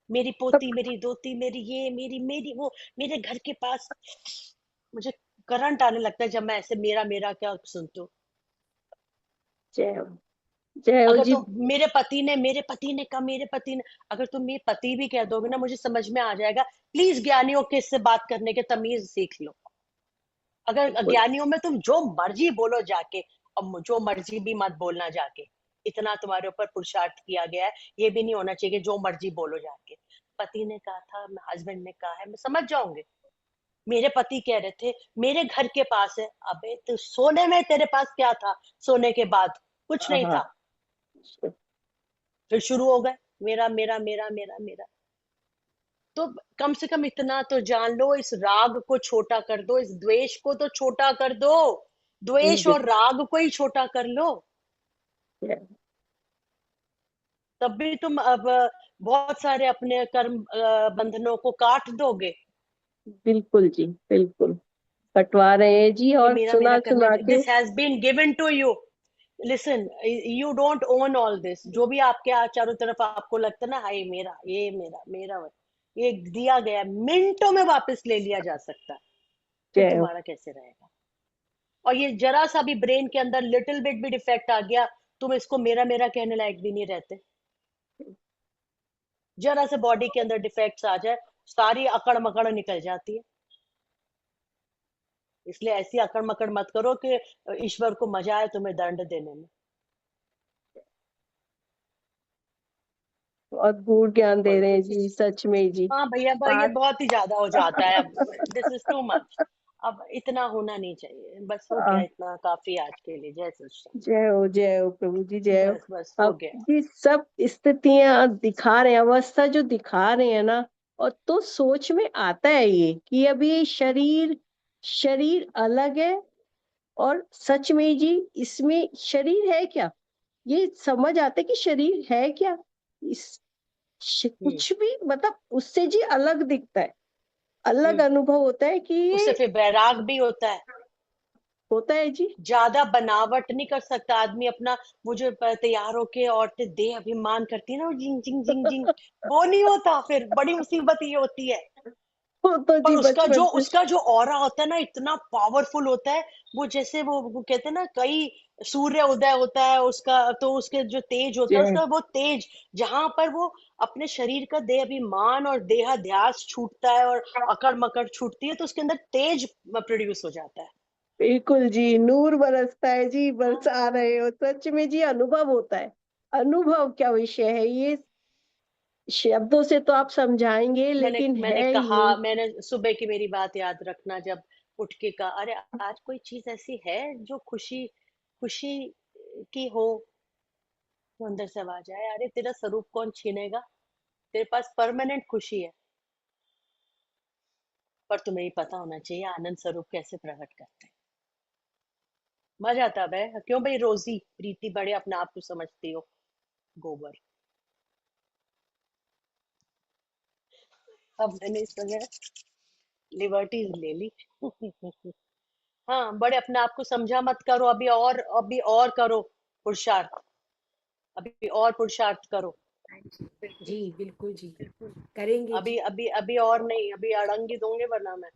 मेरी सब पोती, मेरी दोती, मेरी ये, मेरी मेरी वो, मेरे घर के पास। मुझे करंट आने लगता है जब मैं ऐसे मेरा मेरा क्या सुनती हूँ। जय हो जय हो अगर जी। तुम मेरे पति ने कहा, मेरे पति ने, अगर तुम ये पति भी कह दोगे ना, मुझे समझ में आ जाएगा। प्लीज ज्ञानियों के इससे बात करने के तमीज सीख लो। अगर बिल्कुल अज्ञानियों में तुम जो मर्जी बोलो जाके, और जो मर्जी भी मत बोलना जाके। इतना तुम्हारे ऊपर पुरुषार्थ किया गया है, ये भी नहीं होना चाहिए कि जो मर्जी बोलो जाके। पति ने कहा था, हस्बैंड ने कहा है, मैं समझ जाऊंगी। मेरे पति कह रहे थे मेरे घर के पास है। अबे तो सोने में तेरे पास क्या था? सोने के बाद कुछ हाँ नहीं हाँ था। फिर शुरू हो गए मेरा मेरा मेरा मेरा मेरा। तो कम से कम इतना तो जान लो, इस राग को छोटा कर दो, इस द्वेष को तो छोटा कर दो। जी द्वेष और राग को ही छोटा कर लो, जय तब भी तुम अब बहुत सारे अपने कर्म बंधनों को काट दोगे। बिल्कुल जी बिल्कुल कटवा रहे हैं जी ये और मेरा मेरा सुना करना, सुना के। This has been given to you. Listen, you don't own all this. जो भी आपके चारों तरफ आपको लगता है ना, हाय मेरा, ये मेरा मेरा ये दिया गया, मिनटों में वापस ले लिया जा सकता है। फिर जय हो तुम्हारा कैसे रहेगा? और ये जरा सा भी ब्रेन के अंदर लिटिल बिट भी डिफेक्ट आ गया, तुम इसको मेरा मेरा कहने लायक भी नहीं रहते। जरा से बॉडी के अंदर डिफेक्ट्स आ जाए, सारी अकड़ मकड़ निकल जाती है। इसलिए ऐसी अकड़ मकड़ मत करो कि ईश्वर को मजा आए तुम्हें दंड देने में। बहुत गूढ़ ज्ञान दे बोलो। रहे हैं जी सच में जी। हाँ भैया, ये पाठ बहुत ही ज्यादा हो जाता है अब। This is too much. अब इतना होना नहीं चाहिए। बस हो गया, इतना काफी आज के लिए। जय श्री कृष्ण। जय हो प्रभु जी जय हो। बस बस हो अब गया। जी सब स्थितियां दिखा रहे हैं, अवस्था जो दिखा रहे हैं ना, और तो सोच में आता है ये कि अभी ये शरीर शरीर अलग है, और सच में जी इसमें शरीर है क्या, ये समझ आता है कि शरीर है क्या। इस कुछ भी मतलब उससे जी अलग दिखता है, अलग हम्म। अनुभव होता है कि ये उससे फिर वैराग भी होता है। होता है जी। ज्यादा बनावट नहीं कर सकता आदमी अपना। वो जो तैयार होके औरतें देह अभिमान करती है ना, वो जिंग जिंग जिंग जिंग, वो नहीं होता। फिर बड़ी मुसीबत ये होती है। वो तो पर जी बचपन से। उसका जो ऑरा होता है ना, इतना पावरफुल होता है। वो जैसे वो कहते हैं ना, कई सूर्य उदय होता है उसका, तो उसके जो तेज होता है जय उसका, वो तेज जहां पर वो अपने शरीर का देह अभिमान और देहाध्यास छूटता है और अकड़ मकड़ छूटती है, तो उसके अंदर तेज प्रोड्यूस हो जाता है। बिल्कुल जी नूर बरसता है जी, हाँ, बरसा रहे हो सच में जी। अनुभव होता है, अनुभव क्या विषय है ये, शब्दों से तो आप समझाएंगे मैंने लेकिन मैंने है कहा, ये। मैंने सुबह की मेरी बात याद रखना, जब उठ के कहा, अरे आज कोई चीज ऐसी है जो खुशी खुशी की हो। तो अंदर से आवाज आए, अरे तेरा स्वरूप कौन छीनेगा, तेरे पास परमानेंट खुशी है। पर तुम्हें ये पता होना चाहिए आनंद स्वरूप कैसे प्रकट करते हैं। मजा आता है। क्यों भाई रोजी प्रीति बड़े अपने आप को समझती हो, गोबर। अब मैंने इस समय लिबर्टीज ले ली। हाँ, बड़े अपने आप को समझा मत करो, अभी और करो पुरुषार्थ, अभी और पुरुषार्थ करो। हाँ जी, बिल्कुल जी जी, बिल्कुल जी बिल्कुल। करेंगे अभी जी। अभी अभी और नहीं, अभी अड़ंगी दूंगी वरना मैं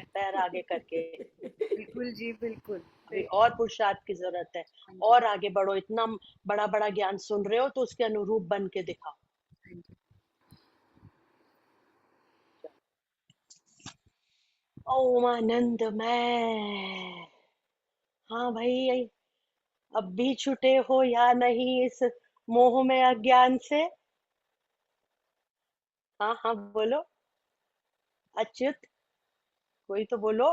पैर आगे करके। बिल्कुल जी, बिल्कुल, अभी बिल्कुल। और पुरुषार्थ की जरूरत है। हाँ जी, और आगे बढ़ो, इतना बड़ा बड़ा ज्ञान सुन रहे हो तो उसके अनुरूप बन के दिखाओ। हाँ जी। ओम आनंदमय। हाँ भाई, अब भी छूटे हो या नहीं इस मोह में अज्ञान से। हाँ हाँ बोलो अच्युत, कोई तो बोलो।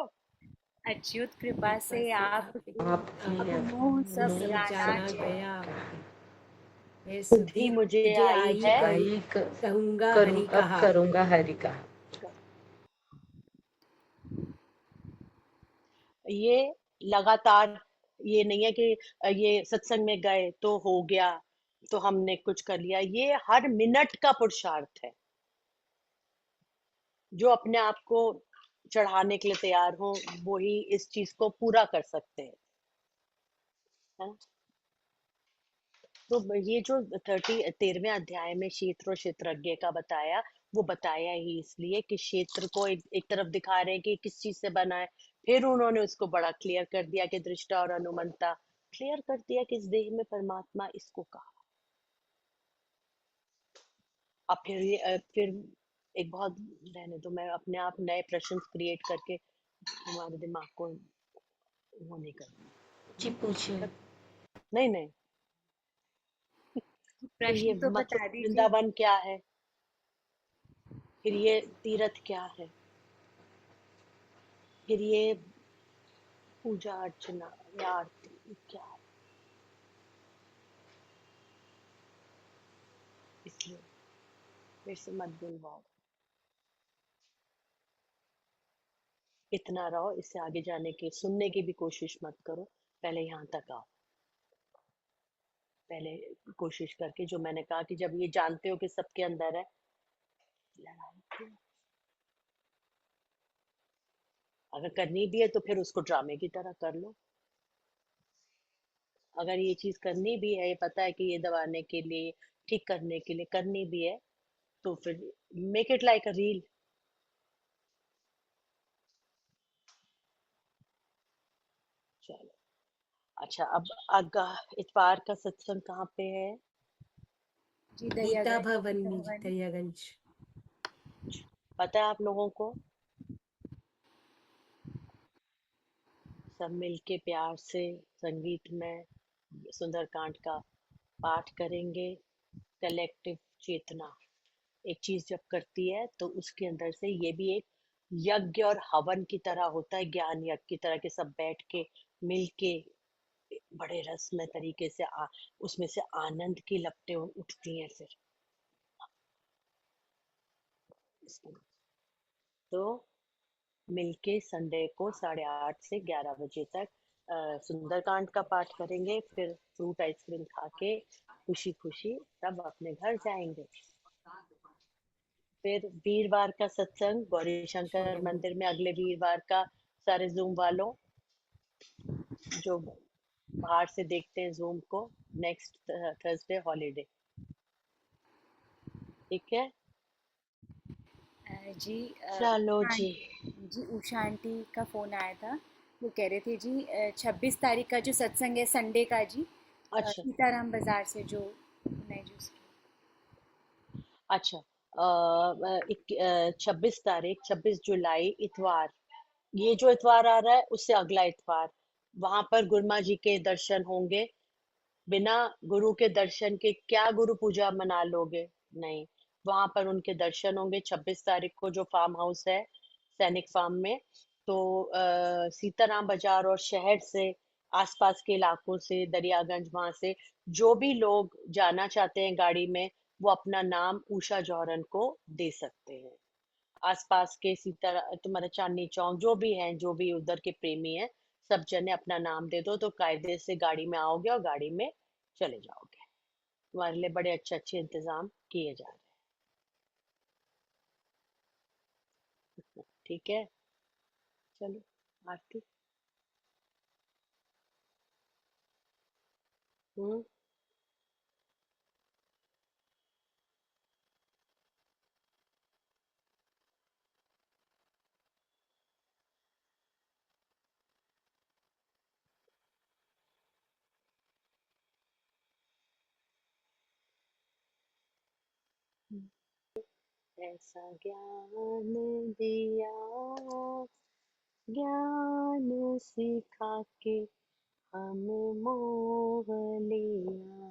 अच्युत कृपा कृपा से से आप आपकी अब अब मोह सब सब जाना जाना गया। गया है। बुद्धि सुधि मुझे मुझे आई आई है। कहूंगा करूं हरि अब कहा। करूंगा हरि का। ये लगातार, ये नहीं है कि ये सत्संग में गए तो हो गया, तो हमने कुछ कर लिया। ये हर मिनट का पुरुषार्थ है। जो अपने आप को चढ़ाने के लिए तैयार हो वो ही इस चीज को पूरा कर सकते हैं, है ना? तो ये जो 13वें अध्याय में क्षेत्र और क्षेत्रज्ञ का बताया, वो बताया ही इसलिए कि क्षेत्र को एक तरफ दिखा रहे हैं कि किस चीज से बना है। फिर उन्होंने उसको बड़ा क्लियर कर दिया कि दृष्टा और अनुमंता, क्लियर कर दिया कि इस देह में परमात्मा इसको कहा। अब फिर एक बहुत, रहने दो, मैं अपने आप नए प्रश्न क्रिएट करके तुम्हारे दिमाग को वो नहीं करूंगी। जी पूछिए। नहीं नहीं, फिर ये प्रश्न तो मथुरा बता दीजिए। वृंदावन क्या है, फिर ये तीर्थ क्या है, फिर ये पूजा अर्चना या आरती क्या है। इसलिए फिर से मत बुलवाओ, इतना रहो। इससे आगे जाने की सुनने की भी कोशिश मत करो, पहले यहाँ तक आओ। पहले कोशिश करके, जो मैंने कहा कि जब ये जानते हो कि सबके अंदर है, लड़ाई क्यों? अगर करनी भी है तो फिर उसको ड्रामे की तरह कर लो। अगर ये चीज करनी भी है, ये पता है कि ये दबाने के लिए, ठीक करने के लिए करनी भी है, तो फिर make it like a reel. चलो अच्छा, अब इतवार का सत्संग कहाँ पे है? जी गीता दरियागंज, भवन गीता में जी, भवन। दरियागंज। पता है आप लोगों को? सब मिलके प्यार से संगीत में सुंदरकांड का पाठ करेंगे। कलेक्टिव चेतना एक चीज जब करती है तो उसके अंदर से ये भी एक यज्ञ और हवन की तरह होता है, ज्ञान यज्ञ की तरह के, सब बैठ के मिलके बड़े रसमय तरीके से उसमें से आनंद की लपटें उठती हैं। फिर तो मिलके संडे को 8:30 से 11 बजे तक सुंदरकांड का पाठ करेंगे। फिर फ्रूट आइसक्रीम खा के खुशी खुशी सब अपने घर जाएंगे। फिर वीरवार का सत्संग गौरी शंकर मंदिर में, अगले वीरवार का। सारे जूम वालों जो बाहर से देखते हैं जूम को, नेक्स्ट थर्सडे हॉलीडे, ठीक है? जी चलो उषा जी। जी, उषा आंटी का फोन आया था। वो कह रहे थे जी 26 तारीख का जो सत्संग है संडे का जी, अच्छा सीताराम बाजार से जो नहीं जी उसकी। अच्छा, 26 तारीख, 26 जुलाई इतवार, ये जो इतवार आ रहा है उससे अगला इतवार, वहां पर गुरुमा जी के दर्शन होंगे। बिना गुरु के दर्शन के क्या गुरु पूजा मना लोगे? नहीं, वहां पर उनके दर्शन होंगे 26 तारीख को, जो फार्म हाउस है सैनिक फार्म में। तो सीताराम बाजार और शहर से आसपास के इलाकों से, दरियागंज, वहां से जो भी लोग जाना चाहते हैं गाड़ी में, वो अपना नाम उषा जौहरन को दे सकते हैं। आसपास के इसी तरह तुम्हारा चांदनी चौक जो भी हैं, जो भी उधर के प्रेमी हैं, सब जने अपना नाम दे दो तो कायदे से गाड़ी में आओगे और गाड़ी में चले जाओगे। तुम्हारे लिए बड़े अच्छे अच्छे इंतजाम किए जा रहे हैं। ठीक है, चलो आरती। हम्म। ऐसा ज्ञान दिया, ज्ञान सिखा के हमें मोह लिया,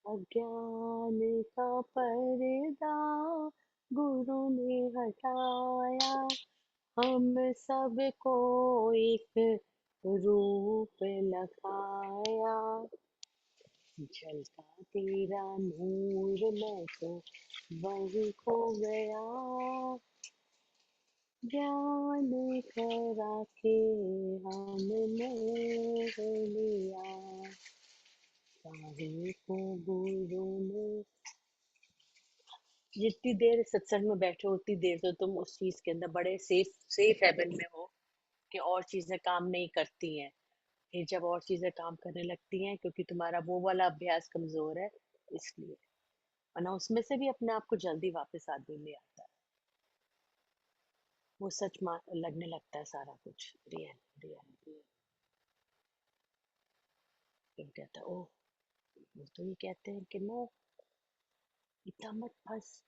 अज्ञान का पर्दा गुरु ने हटाया, हम सबको एक रूप लखाया, झलका तेरा नूर मैं तो वही खो गया, ज्ञान करा के हमने मोह लिया, सारे को गुरु ने। जितनी देर सत्संग में बैठे हो उतनी देर तो तुम उस चीज के अंदर बड़े सेफ हेवन में हो कि और चीजें काम नहीं करती हैं। फिर जब और चीजें काम करने लगती हैं, क्योंकि तुम्हारा वो वाला अभ्यास कमजोर है, इसलिए, वरना उसमें से भी अपने आप को जल्दी वापस आदमी ले आता है। वो सच लगने लगता है सारा कुछ रियल रियल रियल। फिर कहता है ओह, वो तो ये कहते हैं कि नो, इतना मत फंस,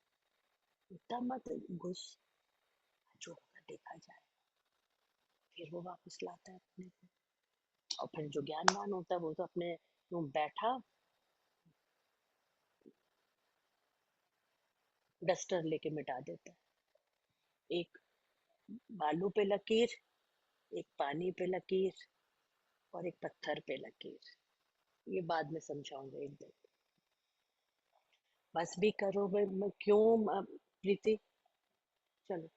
इतना मत घुस, जो होगा देखा जाए। फिर वो वापस लाता है अपने को। और फिर जो ज्ञानवान होता है वो तो अपने यूं बैठा डस्टर लेके मिटा देता है। एक बालू पे लकीर, एक पानी पे लकीर और एक पत्थर पे लकीर। ये बाद में समझाऊंगा एक दिन। बस भी करो मैं क्यों प्रीति, चलो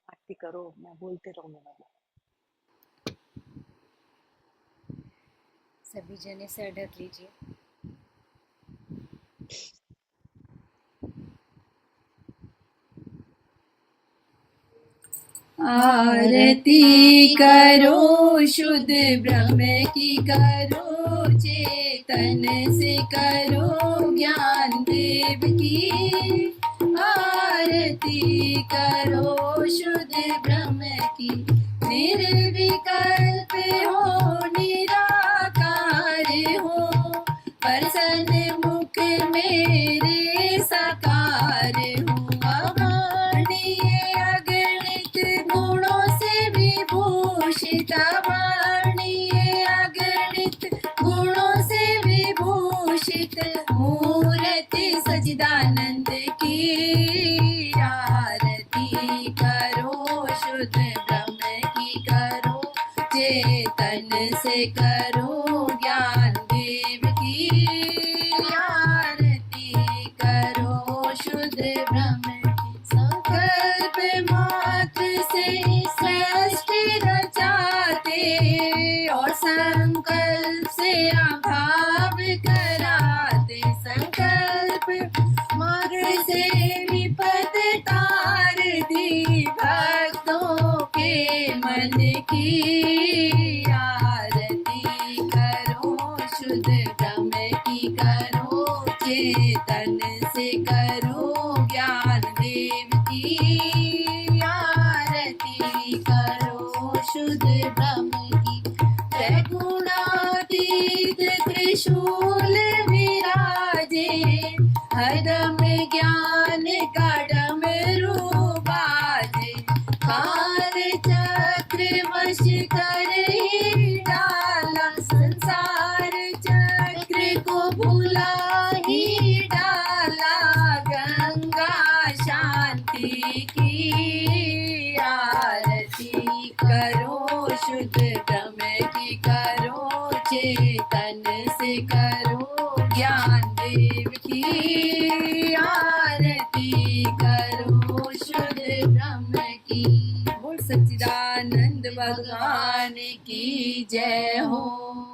आरती करो, मैं बोलते रहूंगा। सभी जने सर ढक लीजिए। आरती करो शुद्ध ब्रह्म की करो, चेतन से करो ज्ञान देव की। आरती करो शुद्ध ब्रह्म की, निर्विकल्प हो निराकार हो, प्रसन्न मुख मेरे साकार हो। अवर्णीय अगणित गुणों से विभूषित, अवर्णीय अगणित गुणों से विभूषित, मूर्ति सच्चिदानंद की। आरती करो शुद्ध ब्रह्म की करो, चेतन से करो ज्ञान देव की। आरती करो शुद्ध ब्रह्म की, संकल्प मात्र से सृष्टि रचाते, और संकल्प से अभाव कराते। संकल्प मात्र से विपद तार दी, भक्तों के मन की। आरती करो शुद्ध ब्रह्म की करो, चेतन से करो ज्ञान देव की। आरती करो शुद्ध ब्रह्म की, त्रिगुणातीत त्रिशूल विराजे, हरदम ज्ञान का डमरू बाजे। काल चक्र वश कर ही डाला, संसार चक्र को भुला ही डाला, गंगा शांति की। आरती करो शुद्ध की करो, चेतन से करो ज्ञान देव की आरती करो, शुद्ध ब्रह्म की। बोल सच्चिदानंद भगवान की जय हो।